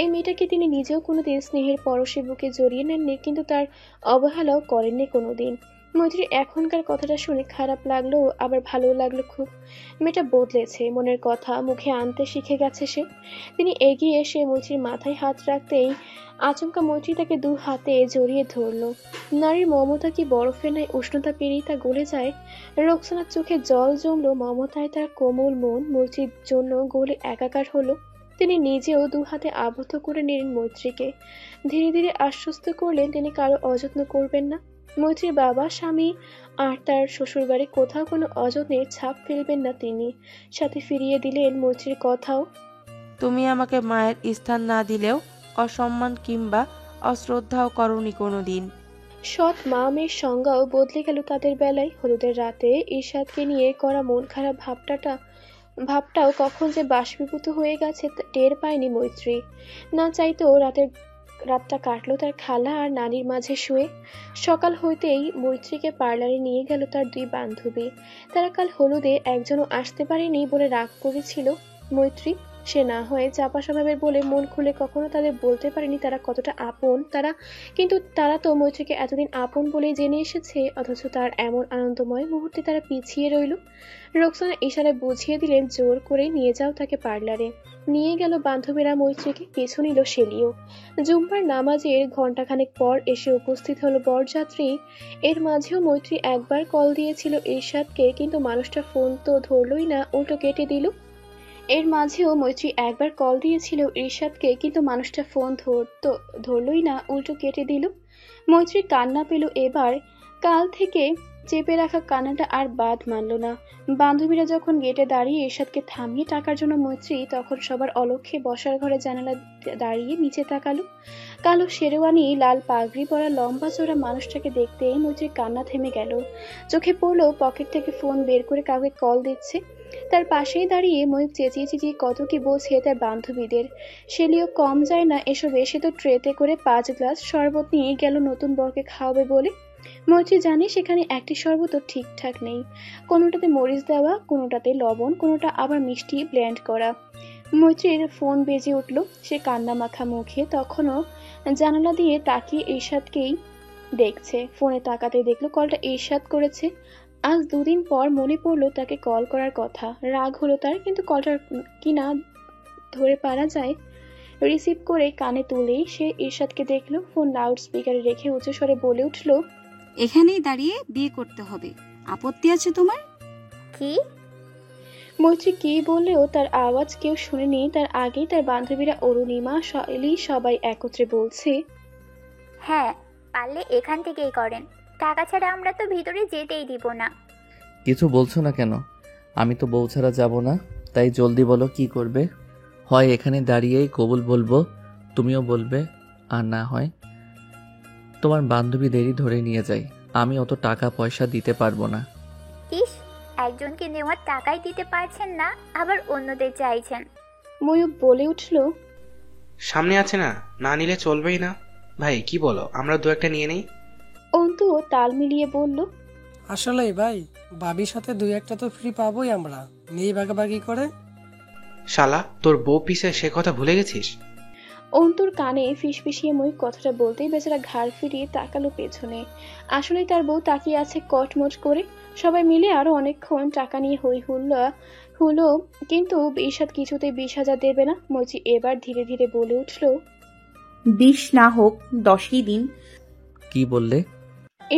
D: এই মেয়েটাকে তিনি নিজেও কোনোদিন স্নেহের পরশে বুকে জড়িয়ে নেননি, কিন্তু তার অবহেলাও করেননি কোনোদিন। মৈত্রীর এখনকার কথাটা শুনে খারাপ লাগলো, আবার ভালো লাগলো খুব। মেয়েটা বদলেছে, মনের কথা মুখে আনতে শিখে গেছে সে। তিনি এগিয়ে এসে মৈত্রীর মাথায় হাত রাখতেই আচমকা মৈত্রী তাকে দু হাতে জড়িয়ে ধরল। নারীর মমতা কি বরফের ন্যায় উষ্ণতা পেরিয়ে তা গলে যায়? রোকসানার চোখে জল জমলো, মমতায় তার কোমল মন মৈত্রীর জন্য গলে একাকার হলো। তিনি নিজেও দু হাতে আবদ্ধ করে নিলেন মৈত্রীকে। ধীরে ধীরে আশ্বস্ত করলেন তিনি কারো অযত্ন করবেন না। মৈত্রীর বাবা, স্বামী আর তার শ্বশুরবাড়ি কোথাও কোনো অযত্নের ছাপ ফেলবেন না তিনি। সাথে ফিরিয়ে দিলেন মৈত্রীর কথাও।
F: তুমি আমাকে মায়ের স্থান না দিলেও অসম্মান কিংবা অশ্রদ্ধাও করনি কোনোদিন।
D: সৎ মা মেয়ের সংজ্ঞাও বদলে গেল তাদের বেলায়। হলুদের রাতে ইরশাদকে নিয়ে করা মন খারাপ ভাবটাও কখন যে বাষ্পীভূত হয়ে গেছে টের পায়নি মৈত্রী। না চাইতেও রাতটা কাটলো তার খালা আর নানির মাঝে শুয়ে। সকাল হইতেই মৈত্রীকে পার্লারে নিয়ে গেল তার দুই বান্ধবী। তারা কাল হলুদে একজনও আসতে পারেনি বলে রাগ করেছিল মৈত্রী। সে না হয়ে চাপা স্বভাবের বলে মন খুলে কখনো তাদের বলতে পারেনি তারা কতটা আপন। কিন্তু তারা তো মৈত্রীকে এতদিন আপন বলেই জেনে এসেছে, অথচ তার এমন আনন্দময় মুহূর্তে তারা পিছিয়ে রইল। রোকসানা ইশারায় বুঝিয়ে দিলেন জোর করে নিয়ে যাও তাকে পার্লারে। নিয়ে গেল বান্ধবীরা মৈত্রীকে, পিছু নিল শেলিও। জুম্মার নামাজের ঘণ্টাখানেক পর এসে উপস্থিত হলো বরযাত্রী। এর মাঝেও মৈত্রী একবার কল দিয়েছিল ইরশাদকে, কিন্তু মানুষটা ফোন তো ধরলই না, উল্টো কেটে দিল। মৈত্রী কান্না পেল এবার। কাল থেকে চেপে রাখা কান্নাটা আর বাদ মানল না। বান্ধবীরা যখন গেটে দাঁড়িয়ে ইরশাদকে থামিয়ে টাকার জন্য মৈত্রী তখন সবার অলক্ষ্যে বসার ঘরে জানালা দাঁড়িয়ে নিচে তাকালো। কালো শেরওয়ানি, লাল পাগড়ি পরা লম্বা চওড়া মানুষটাকে দেখতেই মৈত্রীর কান্না থেমে গেল। চোখে পড়লো পকেট থেকে ফোন বের করে কাউকে কল দিচ্ছে। তার পাশেই দাঁড়িয়ে ময়ূক চেঁচিয়ে চেঁচিয়ে কত কি বোঝে তার বান্ধবীদের। শেলিও কম যায় না এসবে। সে তো ট্রেতে করে 5 গ্লাস শরবত নিয়ে গেল নতুন বরকে খাওয়াবে বলে। মৈত্রী জানে সেখানে একটি শরবতও ঠিকঠাক নেই, কোনোটাতে মরিচ দেওয়া, কোনোটাতে লবণ, কোনোটা আবার মিষ্টি ব্লেন্ড করা। মৈত্রীর ফোন বেজে উঠল। সে কান্না মাখা মুখে তখনও জানালা দিয়ে তাকিয়ে ইরশাদকেই দেখছে। ফোনে তাকাতে দেখলো কলটা ইরশাদ করেছে। আজ 2 দিন পর মনে পড়লো তাকে কল করার কথা। রাগ হলো তার, কিন্তু কলটা কিনা ধরে পারা যায়। রিসিভ করে কানে তুলেই সে ইরশাদকে দেখলো। ফোন লাউড স্পিকারে রেখে উচ্চ স্বরে বলে উঠল,
K: এখানেই দাঁড়িয়ে বিয়ে করতে হবে, আপত্তি আছে তোমার?
I: কি?
D: মৈত্রী কি বললেও তার আওয়াজ কেউ শুনেনি। তার আগেই তার বান্ধবীরা অরুণিমা, শৈলী সবাই একত্রে বলছে,
I: হ্যাঁ
L: পারলে এখান থেকেই করেন। টাকা ছাড়া আমরা তো ভিতরে যেতেই দিব না।
H: কিছু বলছো না কেন? আমি তো বউ ছাড়া যাব না, তাই জলদি বলো কি করবে। হয় এখানে দাঁড়িয়েই কবুল বলবো, তুমিও বলবে, আর না হয় তোমার বান্ধবীদেরই ধরে নিয়ে যাই। আমি অত টাকা পয়সা দিতে পারবো না।
L: ইস, একজনকে নেওয়ার টাকাই দিতে পারছেন না, আবার অন্যদের চাইছেন।
D: ময়ূক বলে উঠল,
J: সামনে আছে না, না নিলে চলবেই না। ভাই কি বলো, আমরা দু একটা নিয়ে নেই?
D: অন্তুও তাল মিলিয়ে বলল,
M: আসলেই ভাই, ভাবির সাথে দুই একটা তো ফ্রি পাবোই আমরা, নেই ভাগাভাগি করে।
J: শালা, তোর বউ পিছে সে কথা ভুলে গেছিস?
D: অন্তুর কানে ফিসফিসিয়ে ময়ূক কথাটা বলতেই বেচারা ঘাড় ফিরিয়ে তাকালো পেছনে। আসলে তার বউ তাকিয়ে আছে কটমট করে। সবাই মিলে আরো অনেকক্ষণ টাকা নিয়ে হই হুল্লা হলো, কিন্তু ঈশাদ কিছুতেই 20,000 দেবে না। মৈত্রী এবার ধীরে ধীরে বলে উঠল,
I: 20 না হোক 10ই দিন।
H: কি বললে?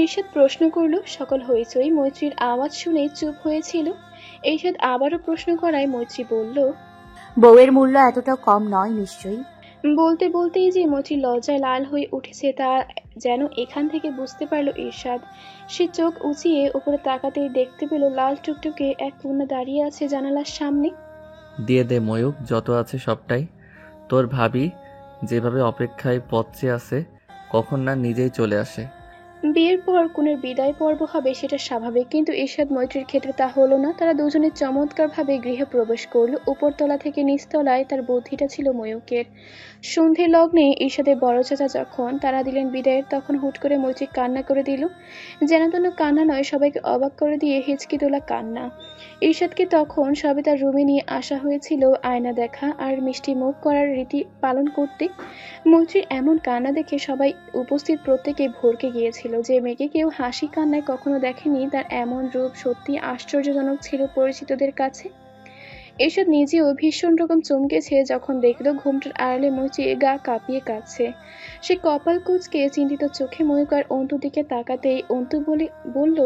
D: ঈশাদ প্রশ্ন করলো। সকল হইচই মৈত্রীর আওয়াজ শুনে চুপ হয়েছিল। ঈশাদ আবারও প্রশ্ন করায় মৈত্রী বলল,
I: বউয়ের মূল্য এতটা কম নয় নিশ্চয়ই।
D: বলতে বলতেই যে মৈত্রী লজ্জায় লাল হয়ে উঠেছে তা যেন এখান থেকে বুঝতে পারলো ঈশাদ। সে চোখ উঁচিয়ে উপরে তাকাতেই দেখতে পেল লাল টুকটুকে এক কন্যা দাঁড়িয়ে আছে জানালার সামনে।
H: দিয়ে দে ময়ূক, যত আছে সবটাই। তোর ভাবি যেভাবে অপেক্ষায় পথে আছে, কখন না নিজেই চলে আসে।
D: বিয়ের পর কোনের বিদায় পর্ব হবে সেটা স্বাভাবিক, কিন্তু ঈশাদ মৈত্রীর ক্ষেত্রে তা হলো না। তারা দুজনে চমৎকার ভাবে গৃহে প্রবেশ করলো। উপরতলা থেকে নিচতলায় তার বুদ্ধিটা ছিল ময়ূকের। সন্ধে লগ্নে ঈশাদের বড় চাচা যখন তারা দিলেন বিদায়ের, তখন হুট করে মৈত্রী কান্না করে দিল। যেন তেন কান্না নয়, সবাইকে অবাক করে দিয়ে হিচকি তোলা কান্না। ঈশাদকে তখন সবে তার রুমে নিয়ে আসা হয়েছিল আয়না দেখা আর মিষ্টি মুখ করার রীতি পালন করতে। মৈত্রীর এমন কান্না দেখে সবাই উপস্থিত প্রত্যেকেই ভরকে গিয়েছিল। যে মেয়েকে কেউ হাসি কান্নায় কখনো দেখেনি, তার এমন রূপ সত্যি আশ্চর্যজনক ছিল পরিচিতদের কাছে। এসব নিজেও ভীষণ রকম চমকেছে যখন দেখলো ঘুমটার আড়ালে মৈত্রী গা কাঁপিয়ে কাঁদছে। সে কপাল কুঁচকে চিন্তিত চোখে ময়ূক আর অন্তুর দিকে তাকাতেই অন্তু বলল,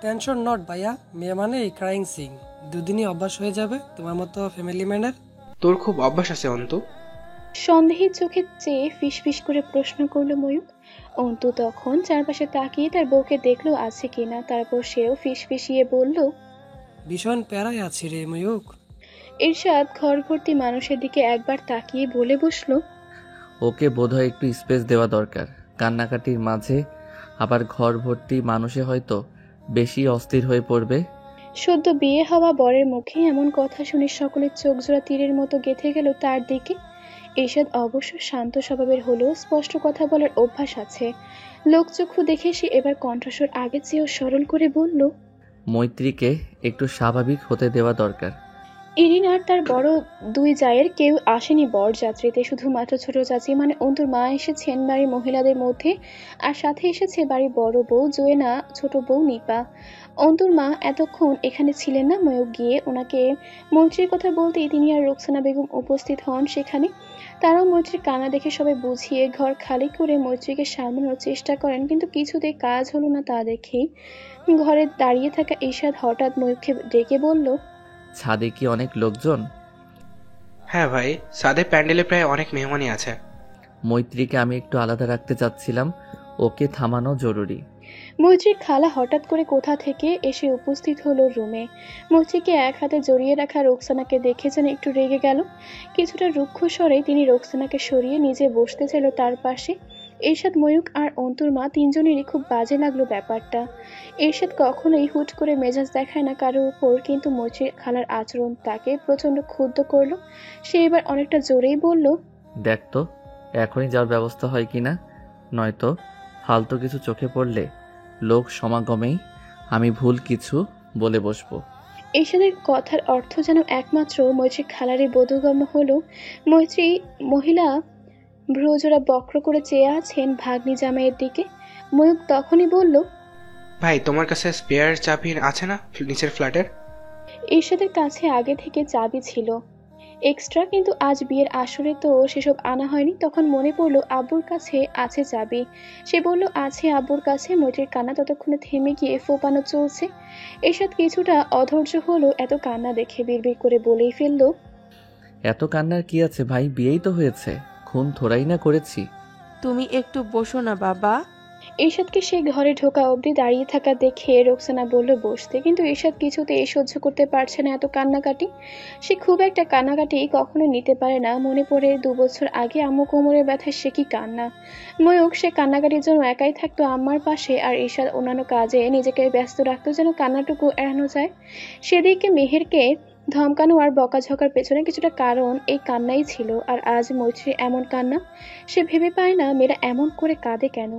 M: টেনশন নট ভাইয়া, মেয়ে মানে ক্রাইং সিং, দুদিনই অভ্যাস হয়ে যাবে তোমার মতো ফ্যামিলি ম্যানের।
J: তোর খুব অভ্যাস আছে অন্তু।
D: সন্দেহের চোখে চেয়ে ফিসফিস করে প্রশ্ন করলো ময়ূক। অন্তু তখন চারপাশে তাকিয়ে তার বউকে দেখলো আছে কিনা, তারপর সেও ফিসফিসিয়ে বলল,
M: ভীষণ প্যারায় আছি রে ময়ূক।
D: ঈর্ষাদ ঘর ভর্তি মানুষের দিকে একবার তাকিয়ে বলে বসলো,
H: ওকে বোধহয় একটু স্পেস দেওয়া দরকার। কান্নাকাটির মাঝে আবার ঘর ভর্তি মানুষে হয়তো বেশি অস্থির হয়ে পড়বে।
D: সদ্য বিয়ে হওয়া বরের মুখে এমন কথা শুনে সকলের চোখ জোড়া তীরের মতো গেঁথে গেল তার দিকে। ঈশাদ অবশ্য শান্ত স্বভাবের হলেও স্পষ্ট কথা বলার অভ্যাস আছে। লোকচক্ষু দেখে সে এবার কণ্ঠস্বর আগের চেয়েও সরল করে বলল,
H: মৈত্রীকে একটু স্বাভাবিক হতে দেওয়া দরকার।
D: ইরিন আর তার বড় দুই জায়ের কেউ আসেনি বরযাত্রীতে, শুধুমাত্র ছোট চাচি মানে অন্তুর মা এসেছেন বাড়ির মহিলাদের মধ্যে, আর সাথে এসেছে বাড়ির বড় বউ জোয়েনা, ছোট বউ নিপা। অন্তুর মা এতক্ষণ এখানে ছিলেন না। ময়ূক গিয়ে ওনাকে মৈত্রীর কথা বলতেই তিনি আর রোকসানা বেগম উপস্থিত হন সেখানে। তারাও মৈত্রীর কান্না দেখে সবাই বুঝিয়ে ঘর খালি করে মৈত্রীকে সামলানোর চেষ্টা করেন, কিন্তু কিছুতেই কাজ হলো না। তা দেখেই ঘরে দাঁড়িয়ে থাকা ঈশাদ হঠাৎ ময়ূককে ডেকে বলল,
H: ছাদে কি অনেক লোকজন?
J: হ্যাঁ ভাই, সাদে প্যান্ডেলে প্রায় অনেক মেহমানই আছে।
H: মৈত্রীকে আমি একটু আলাদা রাখতে চাচ্ছিলাম, ওকে থামানো জরুরি।
D: মৈত্রীর খালা হঠাৎ করে কোথা থেকে এসে উপস্থিত হলো রুমে। মৈত্রীকে এক হাতে জড়িয়ে রাখা রোকসানাকে দেখে যেন একটু রেগে গেল। কিছুটা রুক্ষ স্বরে তিনি রোকসানাকে সরিয়ে নিজে বসতে চাইল তার পাশে। ঈশাদ, ময়ূক আর অন্তুর মা তিনজনেরই খুব বাজে লাগলো ব্যাপারটা। ঈশাদ কখনোই হুট করে মেজাজ দেখায় না কারোর উপর, কিন্তু মৈত্রীর খালার আচরণ তাকে প্রচন্ড ক্ষুব্ধ করলো। সে এবার অনেকটা জোরেই বলল,
H: দেখ তো এখনই যাওয়ার ব্যবস্থা হয় কিনা, নয়তো ফালতু কিছু চোখে পড়লে লোক সমাগমেই আমি ভুল কিছু বলে বসবো।
D: ঈশাদের কথার অর্থ যেন একমাত্র মৈত্রীর খালারই বোধগম্য হলো। মৈত্রী মহিলা ভ্রুজোড়া বক্র করে চেয়ে আছেন ভাগ্নি জামাইয়ের দিকে। ময়ূক তখনই বলল,
J: ভাই তোমার কাছে স্পেয়ার চাবি আছে না নিচের ফ্ল্যাটের?
D: ঈশাদের কাছে আগে থেকে চাবি ছিল এক্সট্রা, কিন্তু আজ বিয়ের আসরে তো সেসব আনা হয়নি। তখন মনে পড়লো আব্বুর কাছে আছে চাবি। সে বলল আছে আব্বুর কাছে। মৈত্রীর কান্না ততক্ষণে থেমে গিয়ে ফোপানো চলছে। ঈশাদ কিছুটা অধৈর্য হলো এত কান্না দেখে, বিড়বিড় করে বলেই ফেলল,
H: এত কান্নার কি আছে ভাই, বিয়েই তো হয়েছে, খুন থোড়াই না করেছি।
F: তুমি একটু বসো না বাবা।
D: ঈশাদকে সেই ঘরে ঢোকা অবধি দাঁড়িয়ে থাকা দেখে রোকসানা বলল বসতে, কিন্তু ঈশাদ কিছুতেই সহ্য করতে পারছে না এত কান্নাকাটি। সে খুব একটা কান্নাকাটি কখনো নিতে পারে না। মনে পড়ে 2 বছর আগে আম্মু কোমরের ব্যথায় সে কি কান্না। ময়ূক সে কান্নাকাটির জন্য একাই থাকতো আম্মার পাশে, আর ঈশাদ অন্যান্য কাজে নিজেকে ব্যস্ত রাখতো যেন কান্নাটুকু এড়ানো যায়। সেদিকে মেহেরকে ধমকানো আর বকাঝকার পেছনে কিছুটা কারণ এই কান্নাই ছিল। আর আজ মৈত্রী এমন কান্না, সে ভেবে পায় না মেয়েরা এমন করে কাঁদে কেন।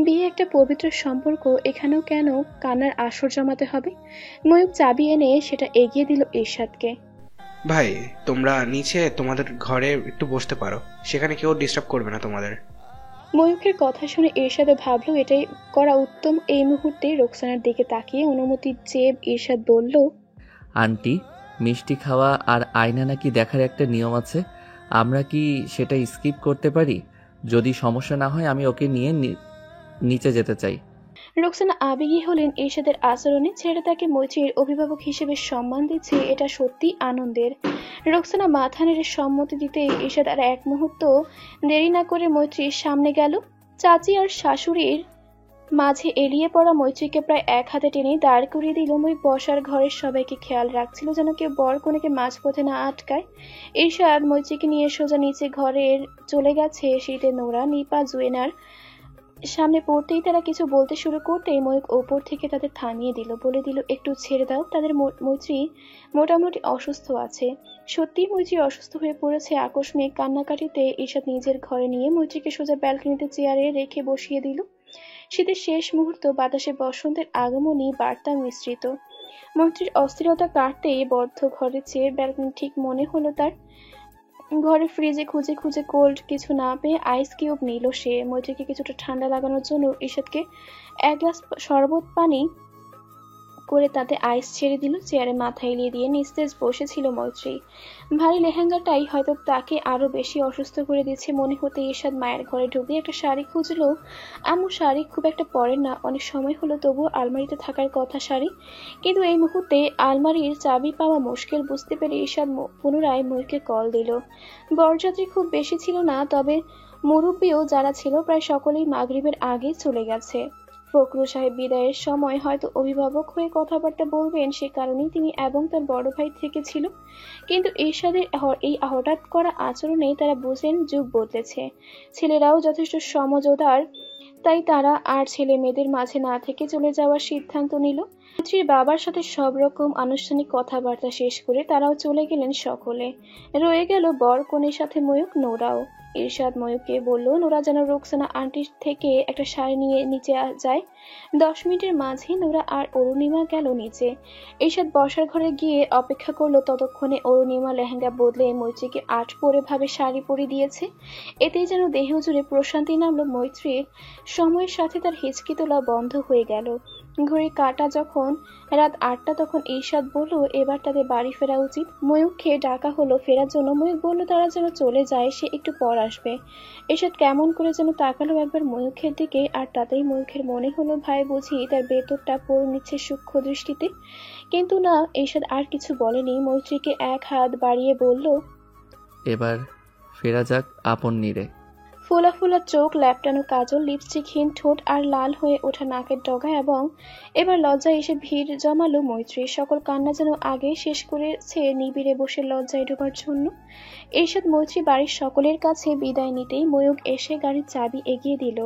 D: বিয়ে একটা পবিত্র সম্পর্ক, এখানেও কেন কান্নার আসর জমাতে হবে। ময়ূক চাবি এনে সেটা এগিয়ে দিল ঈশাদকে।
J: ভাই, তোমরা নিচে তোমাদের ঘরে একটু বসতে পারো, সেখানে কেউ ডিস্টার্ব করবে না তোমাদের।
D: ময়ূকের কথা শুনে ঈশাদ ভাবলো এটাই করা উত্তম। এই মুহূর্তে রোকসানার দিকে তাকিয়ে অনুমতি চেয়ে ঈশাদ বলল,
H: আন্টি, মিষ্টি খাওয়া আর আয়না নাকি দেখার একটা নিয়ম আছে, আমরা কি সেটা স্কিপ করতে পারি? যদি সমস্যা না হয় আমি ওকে নিয়ে নিচে যেতে চাই।
D: রোকসানা আবেগী হলেন ঈশাদের আচরণে। ছেলেটা তাকে মৈত্রীর অভিভাবক হিসেবে সম্মান দিচ্ছে, এটা সত্যি আনন্দের। রোকসানা মাথা নেড়ে সম্মতি দিতে ঈশাদ আর এক মুহূর্ত দেরি না করে মৈত্রীর সামনে গেল। চাচি আর শাশুড়ির মাঝে এড়িয়ে পড়া মৈত্রীকে প্রায় এক হাতে টেনে দাঁড় করিয়ে দিল। মই বসার ঘরের সবাইকে খেয়াল রাখছিল যেন কেউ বর কনেকে মাঝপথে না আটকায়। ঈশাদ মৈত্রীকে নিয়ে সোজা নিচে ঘরের চলে গেছে। শীতে নোরা, নিপা, জুয়েনার সামনে পড়তেই তারা কিছু বলতে শুরু করতেই ময়ূক ওপর থেকে তাদের থামিয়ে দিল, বলে দিল একটু ছেড়ে দাও, তাদের মৈত্রী মোটামুটি অসুস্থ আছে। সত্যি মৈত্রী অসুস্থ হয়ে পড়েছে। আকস্মিক কান্নাকাটিতে ঈশাদ নিজের ঘরে নিয়ে মৈত্রীকে সোজা ব্যালকনিতে চেয়ারে রেখে বসিয়ে দিল। শীতের শেষ মুহূর্ত, বাতাসে বসন্তের আগমনী বার্তা মিশ্রিত। মৈত্রীর অস্থিরতা কাটতেই বদ্ধ ঘরের চেয়ে ব্যালকনি ঠিক মনে হলো তার। ঘরে ফ্রিজে খুঁজে খুঁজে কোল্ড কিছু না পেয়ে আইস কিউব নিল সে। মৈত্রীকে কিছুটা ঠান্ডা লাগানোর জন্য ঈশাদকে 1 গ্লাস শরবত পানি করে তাতে আইস ছেড়ে দিল। চেয়ারে মাথা এলিয়ে দিয়ে নিস্তেজ বসেছিল মৈত্রী। ভারী লেহেঙ্গাটাই হয়তো তাকে আরো বেশি অসুস্থ করে দিচ্ছে মনে হতে ঈশাদ মায়ের ঘরে ঢুকে একটা শাড়ি খুঁজলো। আম্মু শাড়ি খুব একটা পরেন না, অনেক সময় হলো, তবুও আলমারিতে থাকার কথা শাড়ি। কিন্তু এই মুহূর্তে আলমারির চাবি পাওয়া মুশকিল বুঝতে পেরে ঈশাদ পুনরায় ময়ূরকে কল দিল। বরযাত্রী খুব বেশি ছিল না, তবে মুরব্বীও যারা ছিল প্রায় সকলেই মাগরিবের আগে চলে গেছে। ফখরুল সাহেব বিদায়ের সময় হয়তো অভিভাবক হয়ে কথাবার্তা বলবেন, সে কারণেই তিনি এবং তার বড় ভাই থেকেছিল। কিন্তু ঈশাদের এই হঠাৎ করা আচরণে তারা বুঝেন যুগ বদলেছে। ছেলেরাও যথেষ্ট সমঝদার, তাই তারা আর ছেলে মেয়েদের মাঝে না থেকে চলে যাওয়ার সিদ্ধান্ত নিল। মৈত্রীর বাবার সাথে সব রকম আনুষ্ঠানিক কথাবার্তা শেষ করে তারাও চলে গেলেন সকলে। রয়ে গেল বর কনের সাথে ময়ূক, নোরাও। ঈশাদ ময়ূককে বলল নোরা যেন রোকসানা আন্টির থেকে একটা শাড়ি নিয়ে নিচে যায়। 10 মিনিটের মাঝে নোরা আর অরুণিমা গেল নিচে। ঈশাদ বসার ঘরে গিয়ে অপেক্ষা করলো। ততক্ষণে অরুণিমা লেহেঙ্গা বদলে মৈত্রীকে 8 পরে ভাবে শাড়ি পরিয়ে দিয়েছে। এতেই যেন দেহ জুড়ে প্রশান্তি নামলো মৈত্রীর। সময়ের সাথে তার হিচকি তোলা বন্ধ হয়ে গেল। ঘড়ি কাটা যখন রাত 8টা, তখন ঈশাদ বলল এবার তাদের বাড়ি ফেরা উচিত। ময়ূককে ডাকা হলো ফেরার জন্য। ময়ূক বলল তারা যেন চলে যায়, সে একটু পর আসবে। ঈশাদ কেমন করে যেন তাকালো একবার ময়ূকের দিকে, আর তাতেই ময়ূকের মনে হলো ভাই বুঝি তার বেতরটা পড়ে নিচ্ছে সূক্ষ্ম দৃষ্টিতে। কিন্তু না, ঈশাদ আর কিছু বলেনি। মৈত্রীকে এক হাত বাড়িয়ে বলল
H: এবার ফেরা যাক আপন নিরে।
D: ফোলা ফোলা চোখ, ল্যাপটানো কাজল, লিপস্টিকহীন ঠোঁট আর লাল হয়ে ওঠা নাকের ডগা, এবং এবার লজ্জায় এসে ভিড় জমালো মৈত্রী। সকল কান্না যেন আগে শেষ করেছে নিবিড়ে বসে লজ্জায় ডোবার জন্য। ঈশাদ মৈত্রী বাড়ির সকলের কাছে বিদায় নিতেই ময়ূক এসে গাড়ির চাবি এগিয়ে দিল।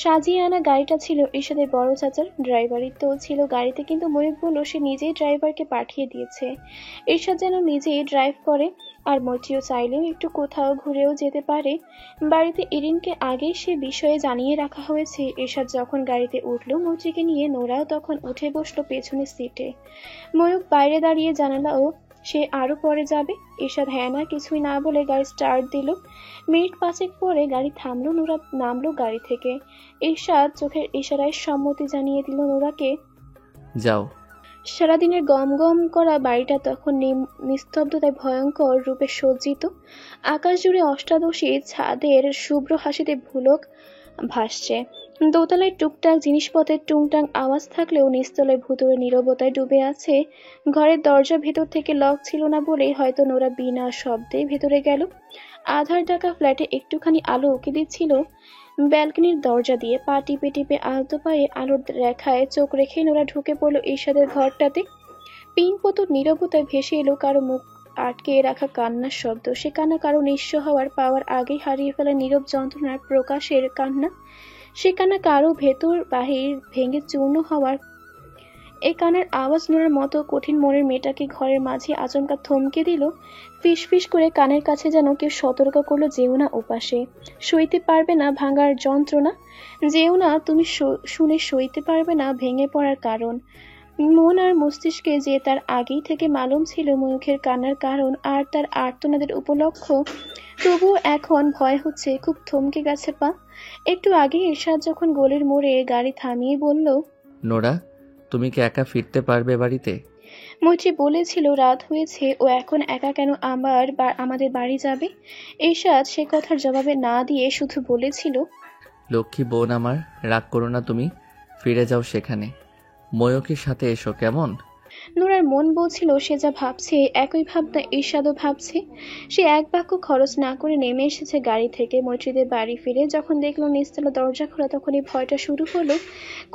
D: সাজিয়ে আনা গাড়িটা ছিল ঈশাদের বড় চাচার, ড্রাইভারই তো ছিল গাড়িতে, কিন্তু ময়ূক বলল সে নিজেই ড্রাইভারকে পাঠিয়ে দিয়েছে। ঈশাদ যেন নিজেই ড্রাইভ করে, আর মৈত্রীও চাইলেও একটু কোথাও ঘুরেও যেতে পারে। বাড়িতে ইরিনকে আগেই সে বিষয়ে জানিয়ে রাখা হয়েছে। ঈশাদ যখন গাড়িতে উঠলো মৈত্রীকে নিয়ে, নোরাও তখন উঠে বসলো পেছনের সিটে। ময়ূক বাইরে দাঁড়িয়ে জানালাও সে আরো পরে যাবে। ঈশাদ হ্যাঁ না কিছুই না বলে গাড়ি স্টার্ট দিল। মিনিট 5 পরে গাড়ি থামলো। নোরা নামলো গাড়ি থেকে। ঈশাদ চোখের ইশারায় সম্মতি জানিয়ে দিল নোরাকে,
H: যাও।
D: সারাদিনের গম গম করা বাড়িটা তখন নিস্তব্ধতায় ভয়ঙ্কর রূপে সজ্জিত। আকাশ জুড়ে অষ্টাদশী ছাদের শুভ্র হাসিতে ভুলক ভাসছে। দোতলায় টুকটাক জিনিসপত্রের টুংটাং আওয়াজ থাকলেও নিচতলায় ভুতুড়ে নীরবতায় ডুবে আছে। ঘরের দরজা ভেতর থেকে লক ছিল না বলেই হয়তো নোরা বিনা শব্দে ভেতরে গেল। আধার ঢাকা ফ্ল্যাটে একটুখানি আলো উকি দিচ্ছিল। ব্যালকনির দরজা দিয়ে পা টিপে টিপে আলতো পায়ে আলোর রেখায় চোখ রেখে নোরা ঢুকে পড়ল ঈশাদের ঘরটাতে। পিনপতন নীরবতায় ভেসে এলো কারো মুখ আটকে রাখা কান্নার শব্দ। সে কান্না কারো নিঃস্ব হওয়ার পাওয়ার আগেই হারিয়ে ফেলা নীরব যন্ত্রণার প্রকাশের কান্না। সে কান্না কারো ভেতর বাহির ভেঙে চূর্ণ হওয়ার। এই কান্নার আওয়াজ নোরার মতো কঠিন মনের মেয়েটাকে ঘরের মাঝে আচমকা থমকে দিল। ফিস ফিস করে কানের কাছে যেন কেউ সতর্ক করলো, যেও না ওপাশে, সইতে পারবে না ভাঙার যন্ত্রণা, যেও না তুমি শুনে সইতে পারবে না ভেঙে পড়ার কারণ। মন আর মস্তিষ্কে যে তার আগেই থেকে মালুম ছিল ময়ূখের কান্নার কারণ আর তার আর্তনাদের উপলক্ষ, তবুও এখন ভয় হচ্ছে, খুব থমকে গেছে পা। একটু আগে এরশাদ যখন গলির মোড়ে গাড়ি থামিয়ে বলল,
H: নোরা, তুমি কি একা ফিরতে পারবে বাড়িতে?
D: মৈত্রী বলেছিল রাত হয়েছে, ও এখন একা কেন আমাদের বাড়ি যাবে? এরশাদ সে কথার জবাবে না দিয়ে শুধু বলেছিল,
H: লক্ষ্মী বোন আমার, রাগ করো না, তুমি ফিরে যাও সেখানে, ময়ূকের সাথে এসো, কেমন?
D: নোরার মন বলছিল সে যা ভাবছে একই ভাবনা ঈর্ষাদও ভাবছে। সে এক বাক্য খরচ না করে নেমে এসেছে গাড়ি থেকে। মৈত্রীদের বাড়ি ফিরে যখন দেখলো নিচতলা দরজা খোলা, তখনই ভয়টা শুরু হলো।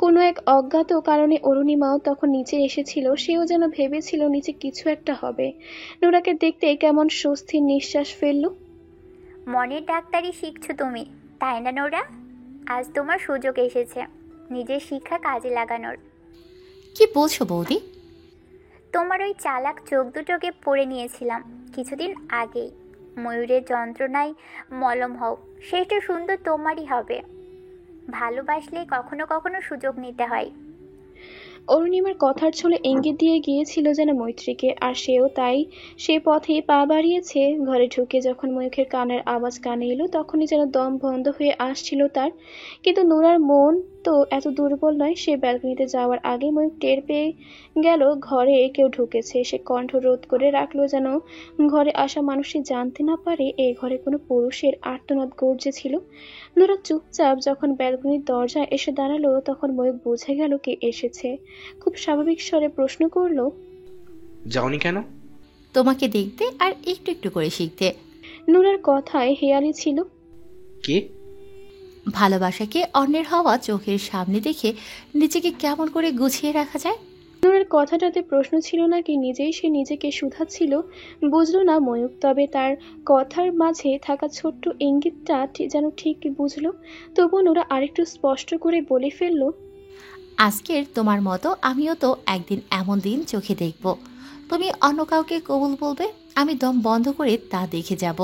D: কোনো এক অজ্ঞাত কারণে অরুণিমাও তখন নিচে এসেছিল। সেও যেন ভেবেছিল নিচে কিছু একটা হবে। নোরাকে দেখতে কেমন স্বস্তির নিঃশ্বাস ফেলল।
L: মনের ডাক্তারি শিখছো তুমি, তাই না নোরা? আজ তোমার সুযোগ এসেছে নিজের শিক্ষা কাজে লাগানোর।
C: কি বলছো বৌদি?
L: তোমার ওই চালাক চোখ দুটোকে পড়ে নিয়েছিলাম কিছুদিন আগেই। ময়ূরের যন্ত্রণায় মলম হও, সেটা সুন্দর তোমারই হবে। ভালোবাসলে কখনো কখনো সুযোগ নিতে হয়।
D: অরুণিমার কথার ছলে ইঙ্গিত দিয়ে গিয়েছিল যেন মৈত্রীকে, আর সেও তাই সে পথে পা বাড়িয়েছে। ঘরে ঢুকে যখন ময়ূখের কানের আওয়াজ কানে এলো, তখনই যেন দম বন্ধ হয়ে আসছিল তার। কিন্তু নোরার মন তো এত দুর্বল নয়। সে ব্যালকনিতে যাওয়ার আগে ময়ূখ টের পেয়ে গেল ঘরে কেউ ঢুকেছে। সে কণ্ঠ রোধ করে রাখলো যেন ঘরে আসা মানুষটি জানতে না পারে এ ঘরে কোনো পুরুষের আর্তনাদ গর্জেছিল। নোরা চুপচাপ যখন ব্যালকনির দরজায় এসে দাঁড়ালো, তখন ময়ূখ বুঝে গেল কে এসেছে। খুব স্বাভাবিক স্বরে প্রশ্ন করলো,
J: যাওনি কেন?
C: তোমাকে দেখতে আর একটু একটু করে শিখতে।
D: নোরার কথায় হেয়ালি ছিল।
J: কি?
C: ভালোবাসাকে অন্যের হওয়া চোখের সামনে দেখে নিজেকে কেমন করে গুছিয়ে রাখা যায়?
D: নোরার কথাটাতে প্রশ্ন ছিল নাকি নিজেই সে নিজেকে শুধাচ্ছিল বুঝলো না ময়ূখ। তবে তার কথার মাঝে থাকা ছোট্ট ইঙ্গিতটা যেন ঠিক বুঝলো। তবুও নোরা আরেকটু স্পষ্ট করে বলে ফেললো,
C: আজকের তোমার মতো আমিও তো একদিন এমন দিন চোখে দেখব, তুমি অন্য কাউকে কবুল বলবে, আমি দম বন্ধ করে তা দেখে যাব।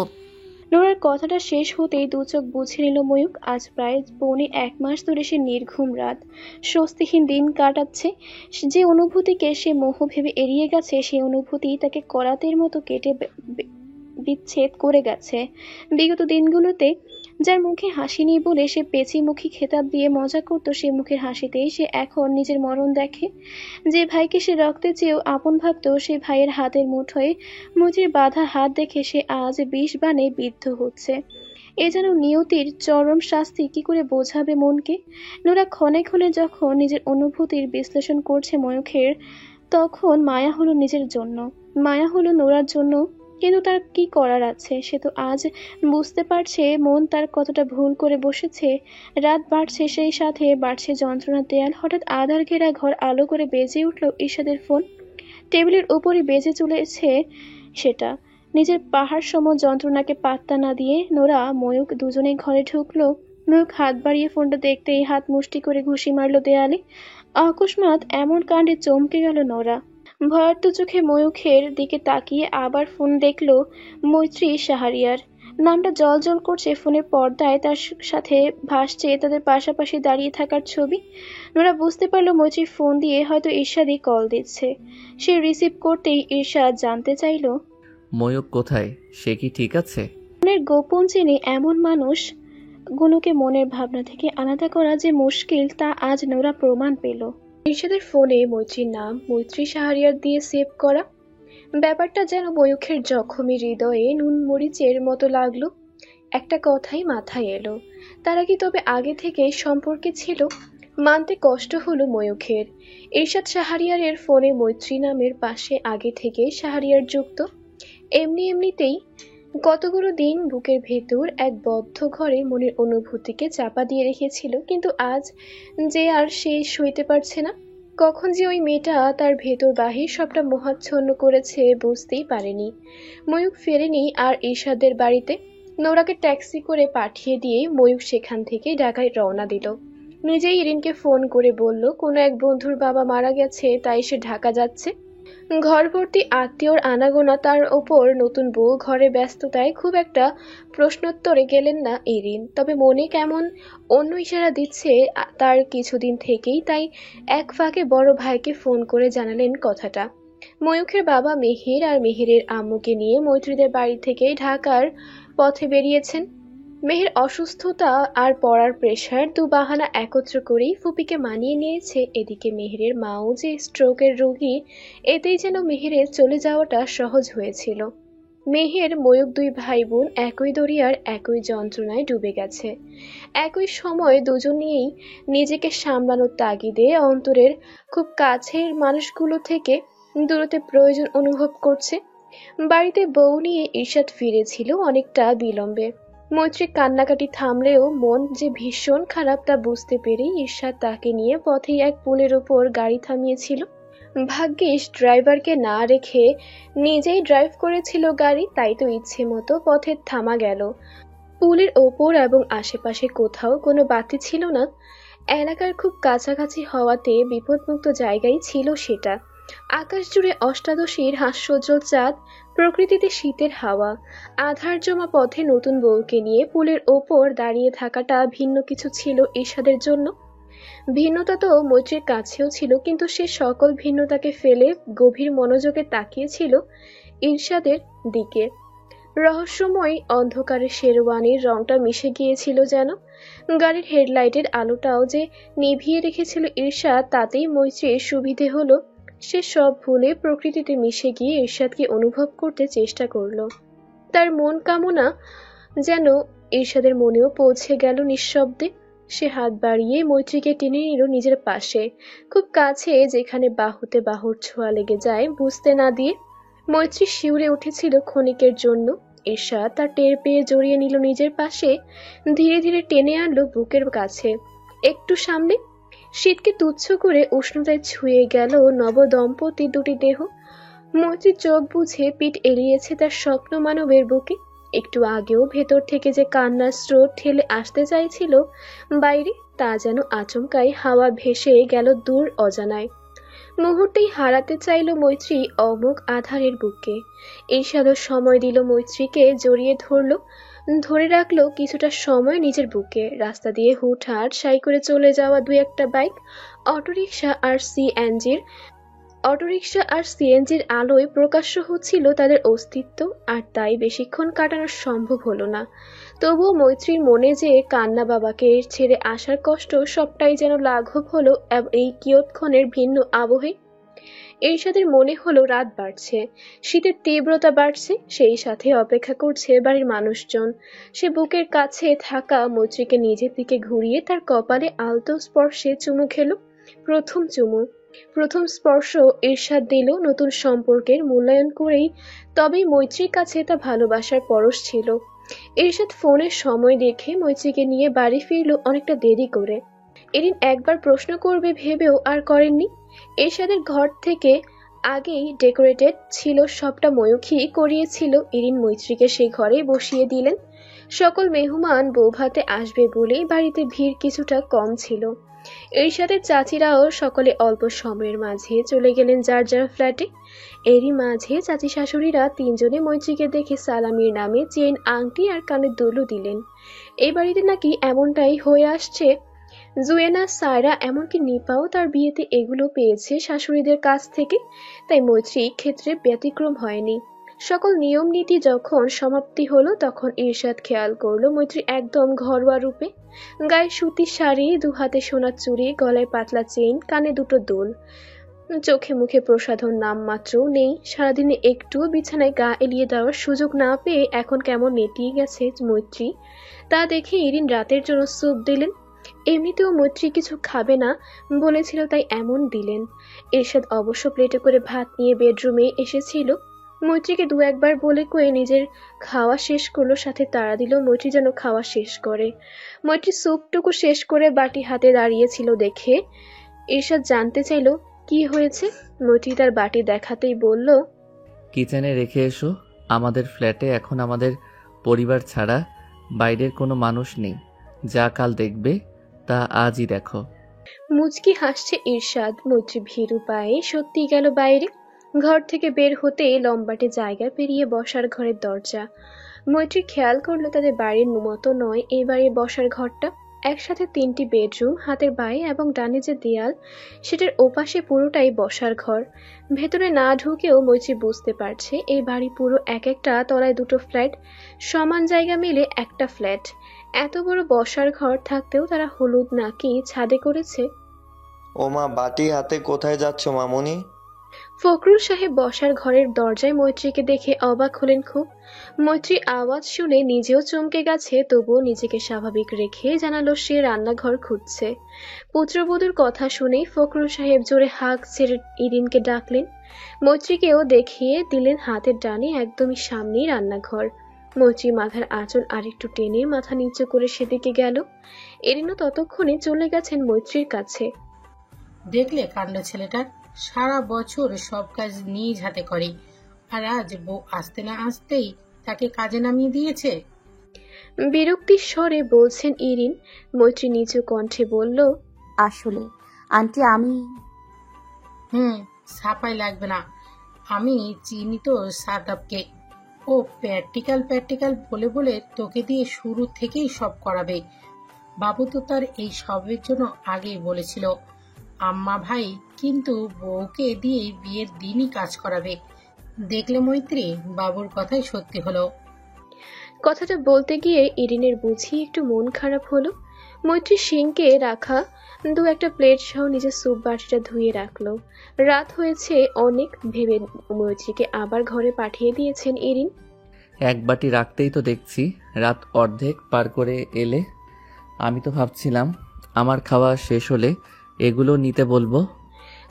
D: নোরার কথাটা শেষ হতেই দু চোখ বুঝে নিল ময়ূখ। আজ প্রায় 1.5 মাস ধরে সে নির্ঘুম রাত, স্বস্তিহীন দিন কাটাচ্ছে। যে অনুভূতিকে সে মোহ ভেবে এড়িয়ে গেছে, সেই অনুভূতি তাকে করাতের মতো কেটে বিচ্ছেদ করে গেছে। বিগত দিনগুলোতে যার মুখে হাসি নেই বলে সে পেঁচি মুখী খেতাব দিয়ে মজা করতো, সে মুখের হাসিতেই সে এখন নিজের মরণ দেখে। যে ভাইকে সে রক্তে চেয়েও আপন ভাবতো, সে ভাইয়ের হাতের মুঠোয় মতির বাঁধা হাত দেখে সে আজ বিষ বাণে বিদ্ধ হচ্ছে। এ যেন নিয়তির চরম শাস্তি। কি করে বোঝাবে মনকে? নোরা ক্ষণে ক্ষণে যখন নিজের অনুভূতির বিশ্লেষণ করছে ময়ূখের, তখন মায়া হলো নিজের জন্য, মায়া হলো নোরার জন্য। কিন্তু তার কি করার আছে? সে তো আজ বুঝতে পারছে মন তার কতটা ভুল করে বসেছে। রাত বাড়ছে, সেই সাথে বাড়ছে যন্ত্রণার দেয়াল। হঠাৎ আধার ঘেরা ঘর আলো করে বেজে উঠলো ঈশাদের ফোন। টেবিলের উপরই বেজে চলেছে সেটা। নিজের পাহাড় সম যন্ত্রণাকে পাত্তা না দিয়ে নোরা ময়ূখ দুজনেই ঘরে ঢুকলো। ময়ূখ হাত বাড়িয়ে ফোনটা দেখতেই হাত মুষ্টি করে ঘুষি মারলো দেয়ালে। অকস্মাৎ এমন কাণ্ডে চমকে গেল নোরা। ভয়ার্ত চোখে ময়ূখের দিকে তাকিয়ে আবার ফোন দেখলো মৈত্রী সাহারিয়ার। নামটা জল করছে ফোনের পর্দায়, তার সাথে ভাসছে তাদের পাশাপাশি দাঁড়িয়ে থাকার ছবি। নোরা বুঝতে পারলো মৈত্রীর ফোন দিয়ে হয়তো ঈর্ষাদই কল দিচ্ছে। সে রিসিভ করতেই ঈর্ষাদ জানতে চাইলো,
H: ময়ূক কোথায়, সে কি ঠিক আছে?
D: মনের গোপন জেনে এমন মানুষ গুলোকে মনের ভাবনা থেকে আলাদা করা যে মুশকিল, তা আজ নোরা প্রমাণ পেল। ঈর্ষাদের ফোনে মৈত্রীর নাম মৈত্রী সাহারিয়ার দিয়ে সেভ করা। ব্যাপারটা যেন ময়ূখের জখমি হৃদয়ে নুন মরিচের মতো লাগলো। একটা কথাই মাথায় এলো, তারা কি তবে আগে থেকে সম্পর্কে ছিল? মানতে কষ্ট হলো ময়ূখের। ঈর্ষাদ সাহারিয়ারের ফোনে মৈত্রী নামের পাশে আগে থেকে সাহারিয়ার যুক্ত। এমনিতেই কতগুলো দিন বুকের ভেতর এক বদ্ধ ঘরে মনের অনুভূতিকে চাপা দিয়ে রেখেছিল, কিন্তু আজ যে আর সে সইতে পারছে না। কখন যে ওই মেয়েটা তার ভেতর বাহির সবটা মোহাচ্ছন্ন করেছে বুঝতেই পারেনি। ময়ূক ফেরেনি আর ঈশাদের বাড়িতে। নোরাকে ট্যাক্সি করে পাঠিয়ে দিয়ে ময়ূক সেখান থেকে ঢাকায় রওনা দিল। নিজেই ইরিনকে ফোন করে বলল কোনো এক বন্ধুর বাবা মারা গেছে, তাই সে ঢাকা যাচ্ছে। ঘর ভর্তি আত্মীয়র আনাগোনা, তার ওপর নতুন বউ, ঘরে ব্যস্ততায় খুব একটা প্রশ্নোত্তরে গেলেন না ইরিন। তবে মনে কেমন অন্য ইশারা দিচ্ছে তার কিছুদিন থেকেই, তাই এক ফাঁকে বড় ভাইকে ফোন করে জানালেন কথাটা। ময়ূখের বাবা মেহের আর মেহেরের আম্মুকে নিয়ে মৈত্রীদের বাড়ি থেকে ঢাকার পথে বেরিয়েছেন। মেহের অসুস্থতা আর পড়ার প্রেশার দু বাহানা একত্র করেই ফুপিকে মানিয়ে নিয়েছে। এদিকে মেহেরের মাও যে স্ট্রোকের রোগী, এতেই যেন মেহেরের চলে যাওয়াটা সহজ হয়েছিল। মেহের ময়ূক দুই ভাই বোন একই দরিয়ার একই যন্ত্রণায় ডুবে গেছে। একই সময় দুজনেই নিজেকে সামলানোর তাগিদে অন্তরের খুব কাছের মানুষগুলো থেকে দূরত্বে প্রয়োজন অনুভব করছে। বাড়িতে বউ নিয়ে ঈশাদ ফিরেছিল অনেকটা বিলম্বে। মৈত্রী কান্নাকাটি থামলেও মন যে ভীষণ খারাপ তা বুঝতে পেরেই ঈশাদ তাকে নিয়ে পথেই এক পুলের ওপর গাড়ি থামিয়েছিল। ভাগ্যিস ড্রাইভারকে না রেখে নিজেই ড্রাইভ করেছিল গাড়ি, তাই তো ইচ্ছে মতো পথে থামা গেল। পুলের ওপর এবং আশেপাশে কোথাও কোনো বাতি ছিল না। এলাকার খুব কাছাকাছি হওয়াতে বিপদমুক্ত জায়গায় ছিল সেটা। আকাশ জুড়ে অষ্টাদশীর হাস্যোজ্জ্বল চাঁদ, প্রকৃতিতে শীতের হাওয়া। আধার জমা পথে নতুন বউকে নিয়ে পুলের ওপর দাঁড়িয়ে থাকাটা ভিন্ন কিছু ছিল ঈশাদের জন্য। ভিন্নতা তো মৈত্রীর কাছেও ছিল, কিন্তু সে সকল ভিন্নতাকে ফেলে গভীর মনোযোগে তাকিয়েছিল ঈশাদের দিকে। রহস্যময় অন্ধকারে শেরওয়ানির রংটা মিশে গিয়েছিল যেন। গাড়ির হেডলাইটের আলোটাও যে নিভিয়ে রেখেছিল ঈর্ষাদ, তাতেই মৈত্রীর সুবিধে হলো। সে সব ভুলে প্রকৃতিতে মিশে গিয়ে ঈর্ষাদকে অনুভব করতে চেষ্টা করল। তার মন কামনা যেন ঈর্ষাদের মনেও পৌঁছে গেল নিঃশব্দে। সে হাত বাড়িয়ে মৈত্রীকে টেনে নিল নিজের পাশে, খুব কাছে, যেখানে বাহুতে বাহুর ছোঁয়া লেগে যায় বুঝতে না দিয়ে। মৈত্রী শিউরে উঠেছিল ক্ষণিকের জন্য। ঈর্ষাদ তা টের পেয়ে জড়িয়ে নিল নিজের পাশে, ধীরে ধীরে টেনে আনলো বুকের কাছে। একটু সামনে শীতকে তুচ্ছ করে উষ্ণতায় ছুঁয়ে গেল নব দম্পতির দুটি দেহ। মৈত্রী চোখ বুঝে পিঠ এড়িয়েছে তার স্বপ্ন মানবের বুকে। একটু আগেও ভেতর থেকে যে কান্নার স্রোত ঠেলে আসতে চাইছিল বাইরে, তা যেন আচমকাই হাওয়া ভেসে গেল দূর অজানায়। মুহূর্তেই হারাতে চাইল মৈত্রী অমোঘ আধারের বুকে। ঈশাদও সময় দিল মৈত্রীকে, জড়িয়ে ধরে রাখলো কিছুটা সময় নিজের বুকে। রাস্তা দিয়ে হুটহাট সাই করে চলে যাওয়া দুই একটা বাইক, অটোরিকশা আর সিএনজির আলোয় প্রকাশ্য হচ্ছিল তাদের অস্তিত্ব, আর তাই বেশিক্ষণ কাটানো সম্ভব হলো না। তবুও মৈত্রীর মনে যে কান্না, বাবাকে ছেড়ে আসার কষ্ট, সবটাই যেন লাঘব হলো এই কিয়ৎক্ষণের ভিন্ন আবহে। ঈর্ষাদের মনে হলো রাত বাড়ছে, শীতের তীব্রতা বাড়ছে, সেই সাথে অপেক্ষা করছে বাড়ির মানুষজন। সে বুকের কাছে থাকা মৈত্রীকে নিজের দিকে ঘুরিয়ে তার কপালে আলতো স্পর্শে চুমু খেলো। প্রথম স্পর্শ ঈর্ষাদ দিল নতুন সম্পর্কের মূল্যায়ন করেই, তবেই মৈত্রীর কাছে তা ভালোবাসার পরশ ছিল। ঈর্ষাদ ফোনের সময় দেখে মৈত্রীকে নিয়ে বাড়ি ফিরল অনেকটা দেরি করে। এদিন একবার প্রশ্ন করবে ভেবেও আর করেননি। ঈর্ষাদের ঘর থেকে আগেই ডেকোরেটেড ছিল, সবটা ময়ূখী করিয়েছিল। ইরিন মৈত্রীকে সেই ঘরে বসিয়ে দিলেন। সকল মেহমান বৌভাতে আসবে বলেই বাড়িতে ভিড় কিছুটা কম ছিল। ঈর্ষাদের চাচিরাও সকলে অল্প সময়ের মাঝে চলে গেলেন যার যার ফ্ল্যাটে। এরই মাঝে চাচি শাশুড়িরা তিনজনে মৈত্রীকে দেখে সালামির নামে চেন, আংটি আর কানের দুলও দিলেন। এই বাড়িতে নাকি এমনটাই হয়ে আসছে। জুয়েনা, সায়রা, এমনকি নিপাও তার বিয়েতে এগুলো পেয়েছে শাশুড়িদের কাছ থেকে, তাই মৈত্রীর ক্ষেত্রে ব্যতিক্রম হয়নি। সকল নিয়ম নীতি যখন সমাপ্তি হলো, তখন ঈর্ষাদ খেয়াল করলো মৈত্রী একদম ঘরোয়া রূপে। গায়ে সুতির শাড়ি, দু হাতে সোনার চুড়ি, গলায় পাতলা চেইন, কানে দুটো দুল, চোখে মুখে প্রসাধন নাম মাত্রও নেই। সারাদিনে একটু বিছানায় গা এলিয়ে দেওয়ার সুযোগ না পেয়ে এখন কেমন নেতিয়ে গেছে মৈত্রী, তা দেখে ইরিন রাতের জন্য স্যুপ দিলেন। এমনিতেও মৈত্রী কিছু খাবে না বলেছিল, তাই এমন দিলেন। ঈর্ষাদ অবশ্য প্লেটে করে ভাত নিয়ে বেডরুমে এসেছিল। মৈত্রীকে দু একবার বলে কয়ে নিজের খাওয়া শেষ করলো, সাথে তাড়া দিল মৈত্রী যেন খাওয়া শেষ করে। মৈত্রী স্যুপটুকু শেষ করে বাটি হাতে দাঁড়িয়েছিল দেখে ঈর্ষাদ জানতে চাইল কি হয়েছে। মৈত্রী তার বাটি দেখাতেই বলল,
H: কিচেনে রেখে এসো। আমাদের ফ্ল্যাটে এখন আমাদের পরিবার ছাড়া বাইরের কোনো মানুষ নেই। যা কাল দেখবে তা আজই দেখো।
D: মুচকি হাসছে ঈর্ষাদ। মৈত্রী ভীরু পায়ে সত্যি গেল বাইরে। ঘর থেকে বের হতেই লম্বাটে জায়গা পেরিয়ে বসার ঘরের দরজা। মৈত্রী খেয়াল করলো তাদের বাড়ির মতো নয় এই বাড়ির বসার ঘরটা। একসাথে 3টি বেডরুম, হাতের বাঁয়ে এবং ডানে যে দেয়াল সেটার ওপাশে পুরোটাই বসার ঘর। ভেতরে না ঢুকেও মৈত্রী বুঝতে পারছে এই বাড়ি পুরো এক একটা তলায় 2টো ফ্ল্যাট, সমান জায়গা মিলে একটা ফ্ল্যাট। এত বড় বসার ঘর থাকতেও তারা হলুদ নাকি ছাদে করেছে।
N: ও মা, বাটি হাতে কোথায় যাচ্ছ মামুনি?
D: ফখরুল সাহেব বসার ঘরের দরজায় মৈত্রীকে দেখে অবাক হলেন খুব। মৈত্রী আওয়াজ শুনে নিজেও চমকে গেছে, তবুও নিজেকে স্বাভাবিক রেখে জানালো সে রান্নাঘর খুঁজছে। পুত্রবধূর কথা শুনেই ফখরুল সাহেব জোরে হাঁক ছেড়ে ইরিনকে ডাকলেন। মৈত্রীকেও দেখিয়ে দিলেন হাতের ডানে একদমই সামনেই রান্নাঘর। মৈত্রী মাথার আঁচল আরেকটু টেনে মাথা নিচু করে সেদিকে গেল। এরিনও ততক্ষণে চলে গেছেন মৈত্রীর কাছে।
B: দেখলে কাণ্ড ছেলেটার, সারা বছর সব কাজ নিজ হাতে করে, আর আজ বউ আসতে না আসতেই তাকে কাজে নামিয়ে দিয়েছে।
D: বিরক্তির স্বরে বলছেন ইরিন। মৈত্রী নিচু কণ্ঠে বলল,
I: আসলে আন্টি আমি
B: সাফাই লাগবে না, আমি চিনি তো সাদাবকে। ও প্র্যাকটিক্যাল বলে বলে তোকে দিয়ে শুরু থেকেই সব করাবে। বাবু তো তার এই সবের জন্য আগেই বলেছিল আম্মা ভাই কিন্তু বউকে দিয়ে বিয়ের দিনই কাজ করাবে। দেখলে মৈত্রী, বাবুর কথাই সত্যি হলো।
D: কথাটা বলতে গিয়ে ইরিনের বুঝি একটু মন খারাপ হলো। মৈত্রী সিংকে রাখা 2-1টা প্লেট সহ নিজের স্যুপ বাটিটা ধুয়ে রাখলো। রাত হয়েছে অনেক ভেবে মৈত্রীকে আবার ঘরে পাঠিয়ে দিয়েছেন ইরিন।
H: এক বাটি রাখতেই তো দেখছি রাত অর্ধেক পার করে এলে। আমি তো ভাবছিলাম আমার খাওয়া শেষ হলে এগুলো নিতে বলবো।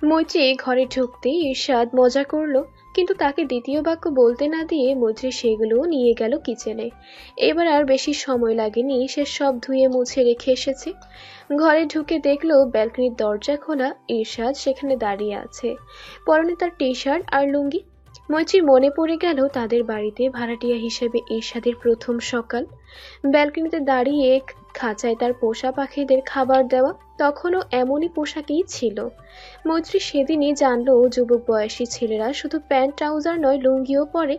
D: মৈত্রী ঘরে ঢুকতেই ঈর্ষাদ মজা করলো, কিন্তু তাকে দ্বিতীয় বাক্য বলতে না দিয়ে মৈত্রী সেগুলো নিয়ে গেল কিচেনে। এবার আর বেশি সময় লাগেনি, সে সব ধুয়ে মুছে রেখে এসেছে। ঘরে ঢুকে দেখলো ব্যালকনির দরজা খোলা। ঈর্ষাদ সেখানে দাঁড়িয়ে আছে, পরনে তার টি শার্ট আর লুঙ্গি। মৈত্রীর মনে পড়ে গেল তাদের বাড়িতে ভাড়াটিয়া হিসেবে ঈর্ষাদের প্রথম সকাল। ব্যালকনিতে দাঁড়িয়ে খাঁচায় তার পোষা পাখিদের খাবার দেওয়া, তখনও এমনই পোশাকেই ছিল। মৈত্রী সেদিনই জানলো যুবক বয়সী ছেলেরা শুধু প্যান্ট ট্রাউজার নয় লুঙ্গিও পরে।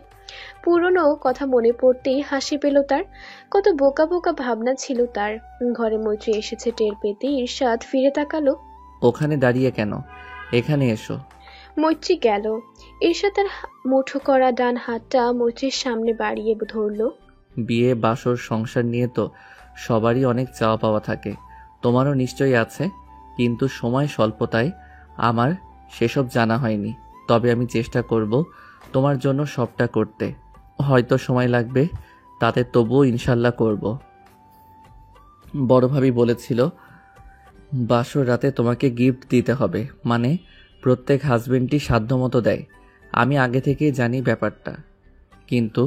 D: পুরনো কথা মনে পড়তেই হাসি পেল তার। কত বোকা বোকা ভাবনা ছিল তার। ঘরে মৈত্রী এসেছে টের পেতে ঈর্ষাদ ফিরে তাকালো।
H: ওখানে দাঁড়িয়ে কেন, এখানে এসো।
D: মৈত্রী গেল। ঈর্ষাদ তার মুঠো করা ডান হাতটা মৈত্রীর সামনে বাড়িয়ে ধরলো।
H: বিয়ে বাসর সংসার নিয়ে তো সবারই অনেক চাওয়া পাওয়া থাকে, তোমারও নিশ্চয়ই আছে, কিন্তু সময় স্বল্পতায় আমার সেসব জানা হয়নি। তবে আমি চেষ্টা করব তোমার জন্য সবটা করতে। হয়তো সময় লাগবে, তাতে তবুও ইনশাল্লাহ করব। বড় ভাবি বলেছিল বাসর রাতে তোমাকে গিফট দিতে হবে, মানে প্রত্যেক হাজবেন্ডই সাধ্যমতো দেয়। আমি আগে থেকেই জানি ব্যাপারটা, কিন্তু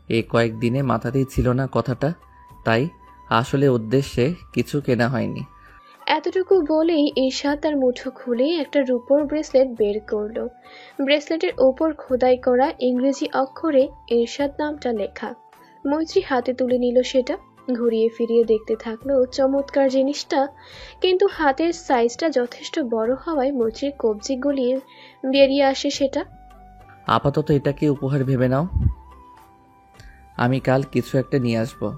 H: এই কয়েকদিনে মাথাতেই ছিল না কথাটা, তাই আসলে উদ্দেশ্যে কিছু কেনা হয়নি।
D: এতটুকু বলেই ঈর্ষাদ তার মুঠো খুলে একটা রূপোর ব্রেসলেট বের করলো। ব্রেসলেটের ওপর খোদাই করা ইংরেজি অক্ষরে ঈর্ষাদ নামটা লেখা। মৈত্রী হাতে তুলে নিল সেটা, ঘুরিয়ে ফিরিয়ে দেখতে থাকলো চমৎকার জিনিসটা, কিন্তু হাতের সাইজটা যথেষ্ট বড় হওয়ায় মৈত্রীর কবজি গলিয়ে বেরিয়ে আসে সেটা।
H: আপাতত এটাকে উপহার ভেবে নাও, আমি কাল কিছু একটা নিয়ে আসবো।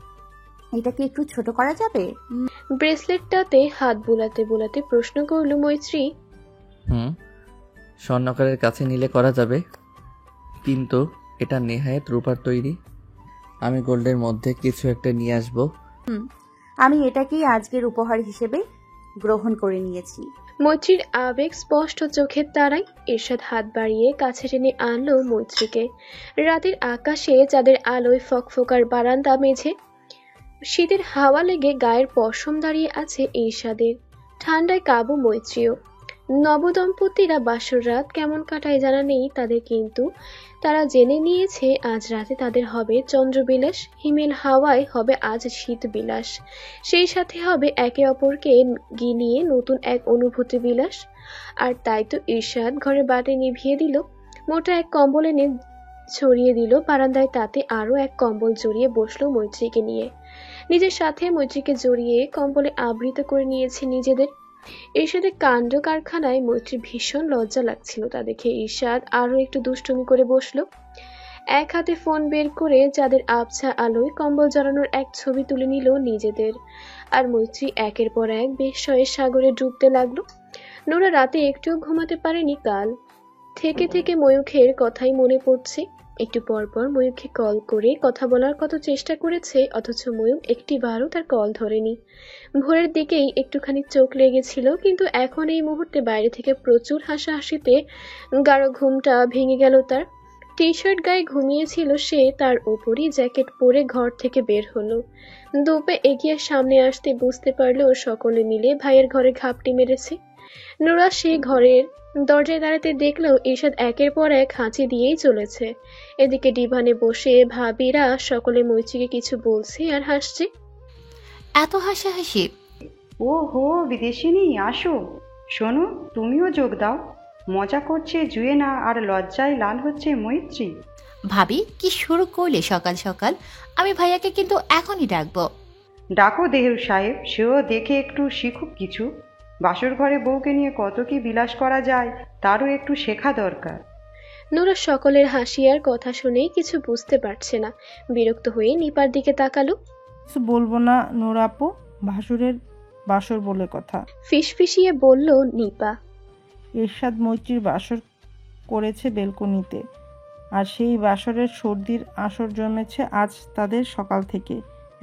I: এটা কি একটু ছোট করা যাবে?
D: ব্রেসলেটটাতে হাত বুলাতে বুলাতে প্রশ্ন করলো মৈত্রী।
H: স্বর্ণকারের কাছে নিলে করা যাবে, কিন্তু এটা নেহায়েত রূপার তৈরি। আমি গোল্ডের মধ্যে কিছু একটা নিয়ে আসবো।
I: আমি এটাকেই আজকের উপহার হিসেবে গ্রহণ করে নিয়েছি।
D: মৈত্রীর আবেগ স্পষ্ট চোখের তারায়। ঈর্ষাদ হাত বাড়িয়ে কাছে টেনে আনলো মৈত্রীকে। রাতের আকাশে চাঁদের আলোয় ফকফকার বারান্দা মেঝে, শীতের হাওয়া লেগে গায়ের পশম দাঁড়িয়ে আছে ঈর্ষাদের। ঠান্ডায় কাবু মৈত্রীও। নবদম্পতিরা বাসর রাত কেমন কাটায় জানা নেই তাদের, কিন্তু তারা জেনে নিয়েছে আজ রাতে তাদের হবে চন্দ্রবিলাস, হিমেল হাওয়ায় হবে আজ শীত বিলাস, সেই সাথে হবে একে অপরকে গিলিয়ে নতুন এক অনুভূতি বিলাস। আর তাই তো ঈর্ষাদ ঘরে বাতি নিভিয়ে দিল, মোটা এক কম্বল এনে ছড়িয়ে দিল বারান্দায়, তাতে আরো এক কম্বল জড়িয়ে বসলো মৈত্রীকে নিয়ে। নিজের সাথে মৈত্রীকে জড়িয়ে কম্বলে আবৃত করে নিয়েছে নিজেদের। ঈর্ষাদের কাণ্ড কারখানায় মৈত্রী ভীষণ লজ্জা লাগছিল তা দেখে ঈর্ষাদ আরো একটু দুষ্টুমি করে বসলো। এক হাতে ফোন বের করে চাঁদের আবছা আলোয় কম্বল জড়ানোর এক ছবি তুলে নিল নিজেদের। আর মৈত্রী একের পর এক বিস্ময়ের সাগরে ডুবতে লাগলো। নোরা রাতে একটুও ঘুমাতে পারেনি কাল থেকে থেকে ময়ূখের কথাই মনে পড়ছে। একটু পরপর ময়ূখকে কল করে কথা বলার কত চেষ্টা করেছে, অথচ ময়ূখ একটিবারও তার কল ধরেনি। ভোরের দিকেই একটুখানি চোখ লেগেছিল, কিন্তু এখন এই মুহূর্তে বাইরে থেকে প্রচুর হাসাহাসিতে গাঢ় ঘুমটা ভেঙে গেল তার। টি শার্ট গায়ে ঘুমিয়েছিল সে, তার উপরই জ্যাকেট পরে ঘর থেকে বের হলো। দুপে এগিয়ে সামনে আসতে বুঝতে পারলো সকলে মিলে ভাইয়ের ঘরে ঘাপটি মেরেছে। নোরা সেই ঘরের দরজায় দাঁড়াতে দেখলেও ঈর্ষাদ একের পর এক হাঁচি দিয়েই চলেছে। এদিকে ডিভানে বসে ভাবিরা সকলে মৈত্রীকে কিছু বলছে আর হাসছে।
C: এত হাসাহাসি!
O: ও হো, বিদেশিনী আসো, শোনো তুমিও যোগ দাও। মজা করছে জুয়েনা আর লজ্জায় লাল হচ্ছে মৈত্রী।
C: ভাবি কি শুরু করলে সকাল সকাল? আমি ভাইয়াকে কিন্তু এখনই ডাকবো।
O: ডাকো দেহুর সাহেব, সেও দেখে একটু শিখুক কিছু। বাসর ঘরে বউকে নিয়ে কত কি বিলাস করা যায় তারও একটু শেখা দরকার।
D: নোরা সকলের হাসি আর কথা শুনেই কিছু বুঝতে পারছে না, বিরক্ত হয়ে নিপার দিকে তাকালো।
P: বলবো না নোরা আপু, ভাসুরের বাসর বলে কথা।
D: ফিসফিসিয়ে বলল নিপা।
P: এরশাদ মৈত্রীর বাসর করেছে বেলকনিতে, আর সেই বাসরের সর্দির আসর জমেছে আজ তাদের সকাল থেকে।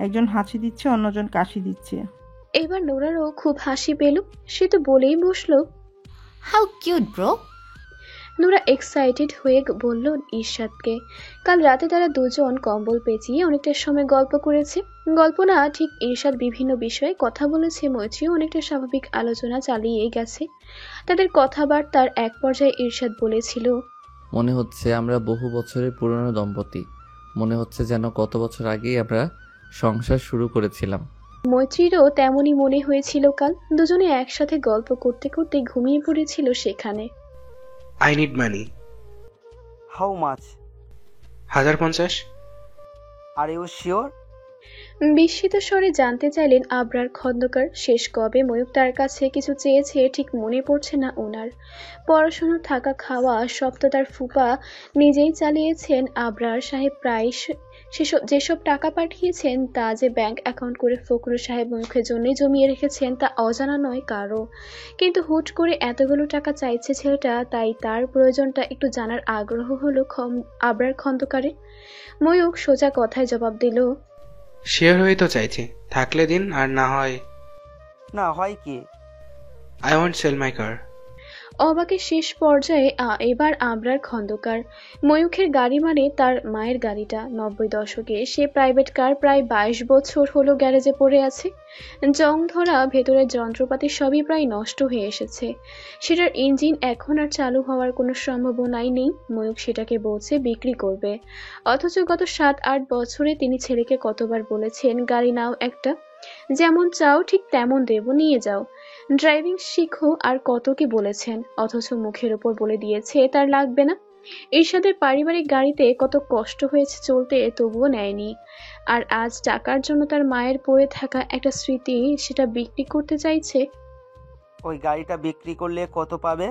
P: একজন হাঁচি দিচ্ছে, অন্যজন কাশি দিচ্ছে।
D: এবার নোরারও খুব হাসি পেল, সে তো বলেই বসলো,
C: how cute bro.
D: Nora excited হয়ে বলল ঈর্ষাদকে। কাল রাতে তারা দুজন কম্বল পেঁচিয়ে অনেকটা সময় গল্প করেছে। গল্প না ঠিক, ঈর্ষাদ বিভিন্ন বিষয়ে কথা বলেছে, মৈত্রীও অনেকটা স্বাভাবিক আলোচনা চালিয়ে গেছে। তাদের কথাবার্তার এক পর্যায়ে ঈর্ষাদ বলেছিল,
H: মনে হচ্ছে আমরা বহু বছরের পুরনো দম্পতি, মনে হচ্ছে যেন কত বছর আগেই আমরা সংসার শুরু করেছিলাম।
D: মৈত্রীরও তেমনই মনে হয়েছিল কাল। দুজনে একসাথে গল্প করতে করতে ঘুমিয়ে পড়েছিল সেখানে।
J: I need money.
G: How much?
J: 1050।
G: Are you sure?
D: বিস্মিত স্বরে জানতে চাইলেন আবরার খন্দকার। শেষ কবে ময়ূক তার কাছে কিছু চেয়েছে ঠিক মনে পড়ছে না ওনার। পড়াশোনা, থাকা, খাওয়া সব তো তার ফুপা নিজেই চালিয়েছেন। আবরার সাহেব প্রায় যেসব টাকা পাঠিয়েছেন তা যে ব্যাংক অ্যাকাউন্ট করে ফখরুল সাহেব ময়ূখের জন্যই জমিয়ে রেখেছেন তা অজানা নয় কারো। কিন্তু হুট করে এতগুলো টাকা চাইছে ছেলেটা, তাই তার প্রয়োজনটা একটু জানার আগ্রহ হলো আবরার খন্দকারে। ময়ূক সোজা কথায় জবাব দিল,
J: শেয়ার হয়ে তো চাইছে, থাকলে দিন, আর না হয়
G: না হয় কি?
J: আই ওয়ান্ট সেল মাই কার।
D: অবাকের শেষ পর্যায়ে এবার আবরার খন্দকার। ময়ূখের গাড়ি মানে তার মায়ের গাড়িটা। 90 দশকে সে প্রাইভেট কার প্রায় 22 বছর হলো গ্যারেজে পড়ে আছে। জং ধরা, ভেতরের যন্ত্রপাতি সবই প্রায় নষ্ট হয়ে এসেছে। সেটার ইঞ্জিন এখন আর চালু হওয়ার কোনো সম্ভাবনাই নেই। ময়ূখ সেটাকে বলছে বিক্রি করবে, অথচ গত 7-8 বছরে তিনি ছেলেকে কতবার বলেছেন গাড়ি নাও একটা, যেমন চাও ঠিক তেমন দেব, নিয়ে যাও, ড্রাইভিং শিখো, আর কত কি বলেছেন, অথচ মুখের ওপর বলে দিয়েছে তার লাগবে না। ঈর্ষাদের পারিবারিক গাড়িতে কত কষ্ট হয়েছে চলতে, তবুও নেয়নি। আর আজ টাকার জন্য তার মায়ের পড়ে থাকা একটা স্মৃতি সেটা বিক্রি করতে চাইছে।
G: ওই গাড়িটা বিক্রি করলে কত পাবে?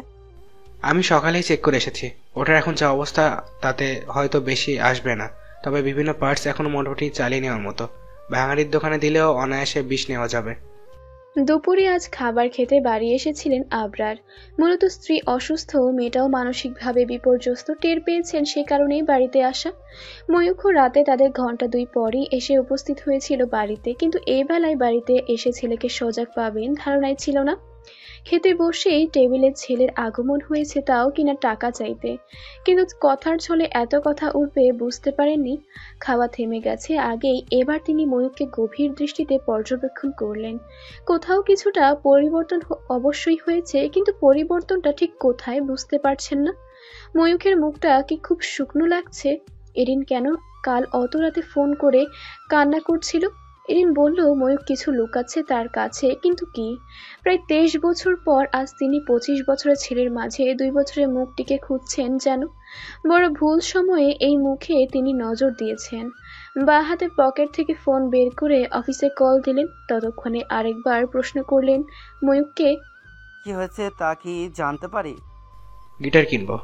J: আমি সকালেই চেক করে এসেছি, ওটার এখন যা অবস্থা তাতে হয়তো বেশি আসবে না, তবে বিভিন্ন পার্টস এখনো মোটামুটি চালিয়ে নেওয়ার মতো। ভাঙাড়ির দোকানে দিলেও অনায়াসে 20 নেওয়া যাবে।
D: দুপুরে আজ খাবার খেতে বাড়ি এসেছিলেন আবরার। মূলত স্ত্রী অসুস্থ, মেয়েটাও মানসিকভাবে বিপর্যস্ত টের পেয়েছেন, সে কারণেই বাড়িতে আসা। ময়ূখ রাতে তাদের ঘন্টা 2 পরই এসে উপস্থিত হয়েছিল বাড়িতে, কিন্তু এই বেলায় বাড়িতে এসে ছেলেকে সজাগ পাবেন ধারণাই ছিল না। খেতে বসেই টেবিলে ছেলের আগমন হয়েছে, তাও কিনা টাকা চাইতে। কিন্তু কথার ছলে এত কথা উঠবে বুঝতে পারেননি। খাওয়া থেমে গেছে আগেই। এবার তিনি ময়ূককে গভীর দৃষ্টিতে পর্যবেক্ষণ করলেন। কোথাও কিছুটা পরিবর্তন অবশ্যই হয়েছে, কিন্তু পরিবর্তনটা ঠিক কোথায় বুঝতে পারছেন না। ময়ূকের মুখটা কি খুব শুকনো লাগছে? এরিন কেন কাল অত রাতে ফোন করে কান্না করছিল? এরিন বলল ময়ূক কিছু লুকাচ্ছে তার কাছে, কিন্তু কি? প্রায় 23 বছর পর আজ তিনি 25 বছরের ছেলের মাঝে 2 বছরের মুখটিকে খুঁজছেন যেন। বড় ভুল সময়ে এই মুখে তিনি নজর দিয়েছেন। বাঁ হাতে পকেট থেকে ফোন বের করে অফিসে কল দিলেন। ততক্ষণে আরেকবার প্রশ্ন করলেন ময়ূককে,
G: কি হয়েছে তা কি জানতে পারি?
J: গিটার কিনবো।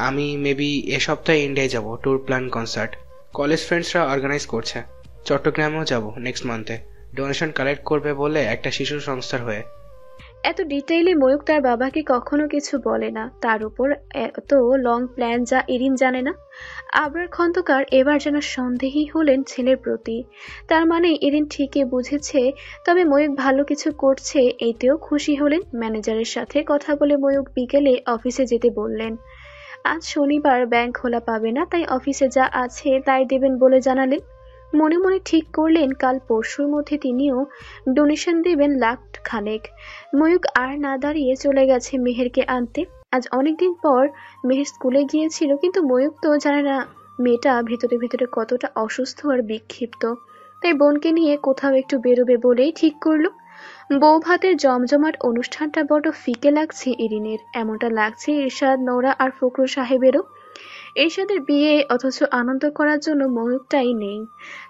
J: আমি মেবি এ সপ্তাহে ইন্ডিয়ায় যাব, ট্যুর প্ল্যান কনসার্ট। কলেজ ফ্রেন্ডসরা অর্গানাইজ করছে। চট্টগ্রামেও যাব নেক্সট মান্থে। ডোনেশন কালেক্ট করবে বলে একটা শিশু সংস্থার হয়ে।
D: এত ডিটেইলে ময়ূক তার বাবাকে কখনো কিছু বলে না, তার উপর এত লং প্ল্যান যা এরিন জানে না। আবরার খন্দকার এবার যেন সন্দেহী হলেন ছেলের প্রতি। তার মানে এরিন ঠিকই বুঝেছে, তবে ময়ূক ভালো কিছু করছে এতেও খুশি হলেন। ম্যানেজারের সাথে কথা বলে ময়ূক বিকেলে অফিসে যেতে বললেন। আজ শনিবার ব্যাংক খোলা পাবে না, তাই অফিসে যা আছে তাই দেবেন বলে জানালেন। মনে মনে ঠিক করলেন কাল পরশুর মধ্যে তিনিও ডোনেশন দেবেন লাখ খানেক। ময়ূক আর না দাঁড়িয়ে চলে গেছে মেহেরকে আনতে। আজ অনেকদিন পর মেহের স্কুলে গিয়েছিল, কিন্তু ময়ূক তো জানে না মেয়েটা ভেতরে ভেতরে কতটা অসুস্থ আর বিক্ষিপ্ত। তাই বোনকে নিয়ে কোথাও একটু বেরোবে বলেই ঠিক করলো। বউ ভাতের জমজমাট অনুষ্ঠানটা বড় ফিকে লাগছে এরিনের। এমনটা লাগছে ইরশাদ, নোরা আর ফখরুল সাহেবেরও। এরশাদের বিয়ে, অথচ আনন্দ করার জন্য ময়ূকটাই নেই।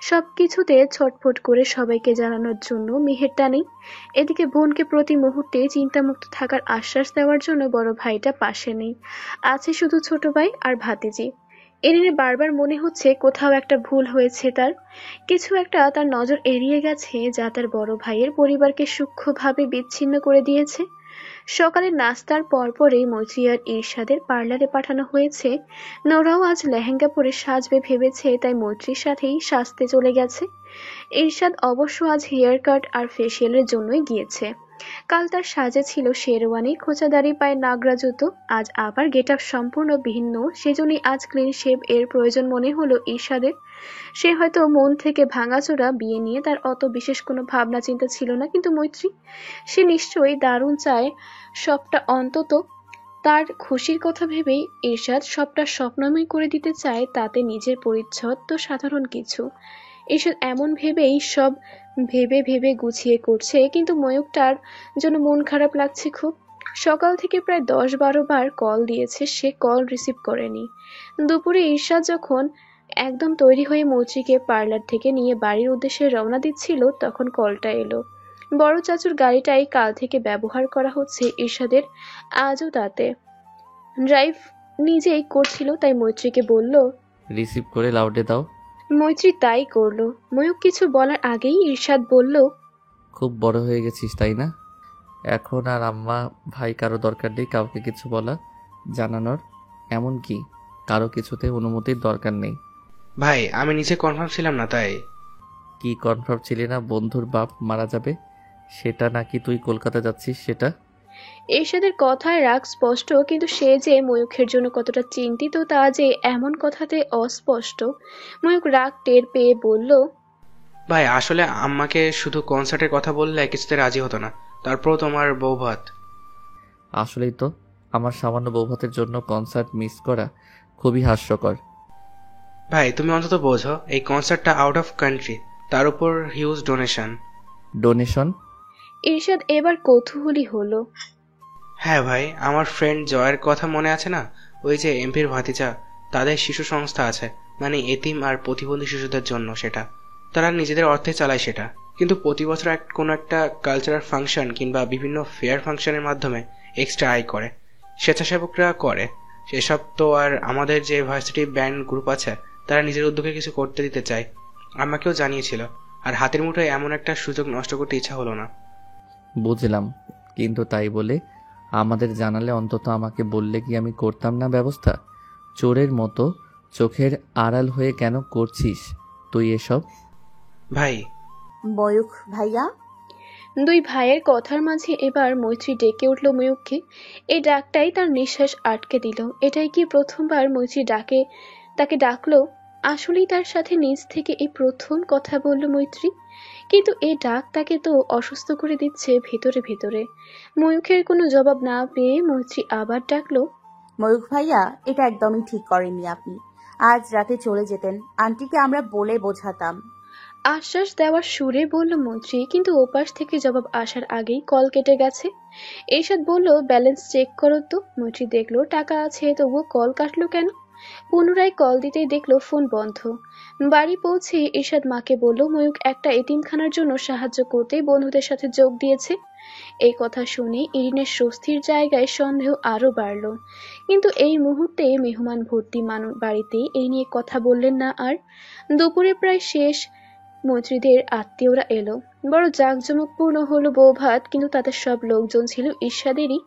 D: সবকিছুতে ছটফট করে সবাইকে জানানোর জন্য মেহেরটা নেই। এদিকে বোনকে প্রতি মুহূর্তে চিন্তামুক্ত থাকার আশ্বাস দেওয়ার জন্য বড় ভাইটা পাশে নেই। আছে শুধু ছোট ভাই আর ভাতিজি। এরিনের বারবার মনে হচ্ছে কোথাও একটা ভুল হয়েছে, তার কিছু একটা তার নজর এড়িয়ে গেছে, যা তার বড় ভাইয়ের পরিবারকে সূক্ষ্মভাবে বিচ্ছিন্ন করে দিয়েছে। সকালে নাস্তার পরপরই মৈত্রী আর ইরশাদের পার্লারে পাঠানো হয়েছে। নোরাও আজ লেহেঙ্গা পরে সাজবে ভেবেছে, তাই মৈত্রীর সাথেই সাজতে চলে গেছে। ইরশাদ অবশ্য আজ হেয়ার কাট আর ফেসিয়ালের জন্যই গিয়েছে। কাল তার সাজে ছিল শেরওয়ানি, খোঁচাদারি, পায়ে নাগরা জুতো। আজ আবার গেট আপ সম্পূর্ণ ভিন্ন, সেজন্যই আজ ক্লিন শেভ এর প্রয়োজন মনে হলো ইরশাদের। সে হয়তো মন থেকে ভাঙাচোরা, বিয়ে নিয়ে তার অত বিশেষ কোনো ভাবনা চিন্তা ছিল না, কিন্তু মৈত্রী, সে নিশ্চয়ই দারুণ চায় সবটা। অন্তত তার খুশির কথা ভেবেই ইরশাদ সবটা স্বপ্নময় করে দিতে চায়, তাতে নিজের পরিচ্ছদ তো সাধারণ কিছু। ইরশাদ এমন ভেবেই সব ভেবে ভেবে গুছিয়ে করছে, কিন্তু ময়ূকটার জন্য মন খারাপ লাগছে খুব। সকাল থেকে প্রায় 10-12 বার কল দিয়েছে, সে কল রিসিভ করেনি। দুপুরে ইরশাদ যখন একদম তৈরি হয়ে মৈত্রীকে পার্লার থেকে নিয়ে বাড়ির উদ্দেশ্যে রওনা দিচ্ছিল, তখন কলটা এলো। বড় চাচুর গাড়িটাই কাল থেকে ব্যবহার করা হচ্ছে ইরশাদের। আজও তাতে ড্রাইভ নিজেই করছিল, তাই মৈত্রীকে বলল,
H: রিসিভ করে লাউডে দাও।
D: মৈত্রী তাই করলো। ময়ূক কিছু বলার আগেই ইরশাদ বলল,
H: খুব বড় হয়ে গেছিস তাই না? এখন আর আম্মা ভাই কারো দরকার নেই কাউকে কিছু বলা জানানোর, এমন কি কারো কিছুতে অনুমতির দরকার নেই।
J: ভাই আমি নিজে কনফার্ম ছিলাম না, তাই।
H: কি কনফার্ম ছিলি না বন্ধুর বাপ মারা যাবে সেটা, নাকি তুই কলকাতা যাচ্ছিস সেটা?
D: এরশাদের কথায় রাগ স্পষ্ট, কিন্তু সে যে ময়ূখের জন্য কতটা চিন্তিত তা যে এমন কথাতে অস্পষ্ট। ময়ূক রাগ টের পেয়ে বলল,
J: ভাই আসলে আম্মাকে শুধু কনসার্টের কথা বললে কিছুতে রাজি হতো না, তারপর তোমার বউ ভাত।
H: আসলেই তো, আমার সামান্য বৌভাতের জন্য কনসার্ট মিস করা খুবই হাস্যকর।
J: ভাই তুমি অন্তত বোঝো, এই কনসার্টটা আউট অফ কান্ট্রি, তার উপর হিউজ ডোনেশন।
H: ডোনেশন?
D: ইরশাদ এবার কৌতূহলী হলো।
J: হ্যাঁ ভাই, আমার ফ্রেন্ড জয়ের কথা মনে আছে না? ওই যে এমপির ভাতিজা, তাদের শিশু সংস্থা আছে, মানে এতিম আর প্রতিবন্ধী শিশুদের জন্য। সেটা তারা নিজেদের অর্থে চালায় সেটা, কিন্তু প্রতি বছর কোনো একটা কালচারাল ফাংশন কিংবা বিভিন্ন ফেয়ার ফাংশনের মাধ্যমে এক্সট্রা আয় করে, স্বেচ্ছাসেবকরা করে। সেসব তো আর আমাদের যে ভার্সিটি ব্যান্ড গ্রুপ আছে তারা নিজের উদ্যোগে কিছু করতে দিতে চায়। আমাকেও জানিয়েছিল, আর হাতের মুঠোয় এমন একটা সুযোগ নষ্ট করতে ইচ্ছা হলো না।
H: বুঝলাম, কিন্তু তাই বলে আমাদের জানালে অন্তত আমাকে বললে কি আমি করতাম না ব্যবস্থা? চোরের মতো চোখের আড়াল হয়ে কেন করছিস তুই এসব?
J: ভাই
I: বয়ুক ভাইয়া।
D: দুই ভাইয়ের কথার মাঝে এবার মৈত্রী ডেকে উঠল ময়ূককে। এই ডাকটাই তার নিঃশ্বাস আটকে দিল। এটাই কি প্রথমবার মৈত্রী তাকে ডাকলো? আসলেই তার সাথে নিজ থেকে এই প্রথম কথা বলল মৈত্রী। কিন্তু এই ডাক তাকে তো অসুস্থ করে দিচ্ছে ভেতরে ভেতরে। ময়ূখের কোনো জবাব না পেয়ে মৈত্রী আবার ডাকলো,
I: ময়ূখ ভাইয়া, এটা একদমই ঠিক করেননি আপনি। আজ রাতে চলে যেতেন, আন্টিকে আমরা বলে বোঝাতাম।
D: আশ্বাস দেওয়ার সুরে বলল মৈত্রী, কিন্তু ওপাশ থেকে জবাব আসার আগেই কল কেটে গেছে। এরশাদ বলল, ব্যালেন্স চেক করো তো। মৈত্রী দেখলো টাকা আছে, তবুও কল কাটলো কেন? পুনরায় কল দিতেই দেখলো ফোন বন্ধ। বাড়ি পৌঁছে এরশাদ মাকে বলল, ময়ূক একটা এতিমখানার জন্য সাহায্য করতে বন্ধুদের সাথে যোগ দিয়েছে। এই কথা শুনে ইরিনের স্বস্তির জায়গায় সন্দেহ আরো বাড়ল। কিন্তু এই মুহূর্তে মেহমান ভর্তি বাড়িতে এই নিয়ে কথা বললেন না আর। দুপুরে প্রায় শেষ। মৈত্রীদের আত্মীয়রা এলো। বড় জাঁকজমকপূর্ণ হলো বৌভাত, কিন্তু তাদের সব লোকজন ছিল ঈর্ষাদেরই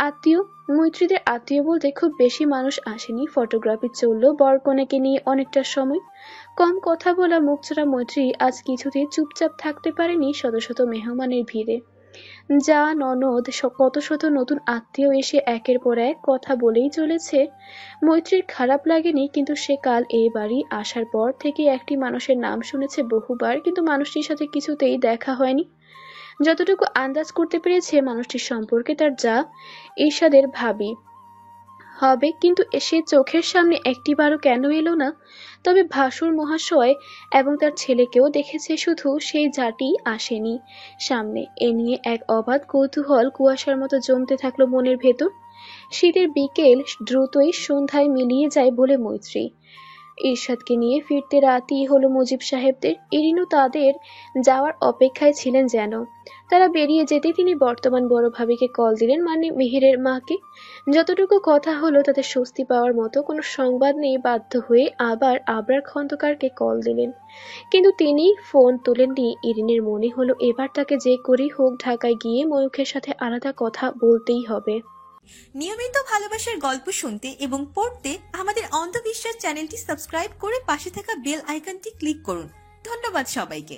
D: আত্মীয়। মৈত্রীদের আত্মীয় বলতে খুব বেশি মানুষ আসেনি। ফটোগ্রাফি চললো বর কনেকে নিয়ে অনেকটা সময়। কম কথা বলা মুখচোরা মৈত্রী আজ কিছুতেই চুপচাপ থাকতে পারেনি শত শত মেহমানের ভিড়ে। যা ননদ কত শত নতুন আত্মীয় এসে একের পর এক কথা বলেই চলেছে। মৈত্রীর খারাপ লাগেনি, কিন্তু সে কাল এ বাড়ি আসার পর থেকে একটি মানুষের নাম শুনেছে বহুবার, কিন্তু মানুষটির সাথে কিছুতেই দেখা হয়নি। যতটুকু আন্দাজ করতে পেরেছে মানুষটির সম্পর্কে তার যা ঈর্ষাদের ভাবি হবে, কিন্তু সে চোখের সামনে একটিবারও কেন এলো না? তবে ভাসুর মহাশয় এবং তার ছেলেকেও দেখেছে, শুধু সেই জাটি আসেনি সামনে। এ নিয়ে এক অবাধ কৌতূহল কুয়াশার মতো জমতে থাকলো মনের ভেতর। শীতের বিকেল দ্রুতই সন্ধ্যায় মিলিয়ে যায় বলে মৈত্রী। ঈর্ষাদকে নিয়ে ফিরতে রাতই হলো মুজিব সাহেবদের। ইরিনও তাদের যাওয়ার অপেক্ষায় ছিলেন যেন। তারা বেরিয়ে যেতে তিনি বর্তমান বড় ভাবিকে কল দিলেন, মানে মিহিরের মাকে। যতটুকু কথা হলো তাতে স্বস্তি পাওয়ার মতো কোনো সংবাদ নেই। বাধ্য হয়ে আবার আবরার খন্দকারকে কল দিলেন, কিন্তু তিনি ফোন তোলেননি। ইরিনের মনে হলো এবার তাকে যে করেই হোক ঢাকায় গিয়ে ময়ূখের সাথে আলাদা কথা বলতেই হবে।
A: নিয়মিত ভালোবাসার গল্প শুনতে এবং পড়তে আমাদের অন্ধবিশ্বাস চ্যানেলটি সাবস্ক্রাইব করে পাশে থাকা বেল আইকনটি ক্লিক করুন। ধন্যবাদ সবাইকে।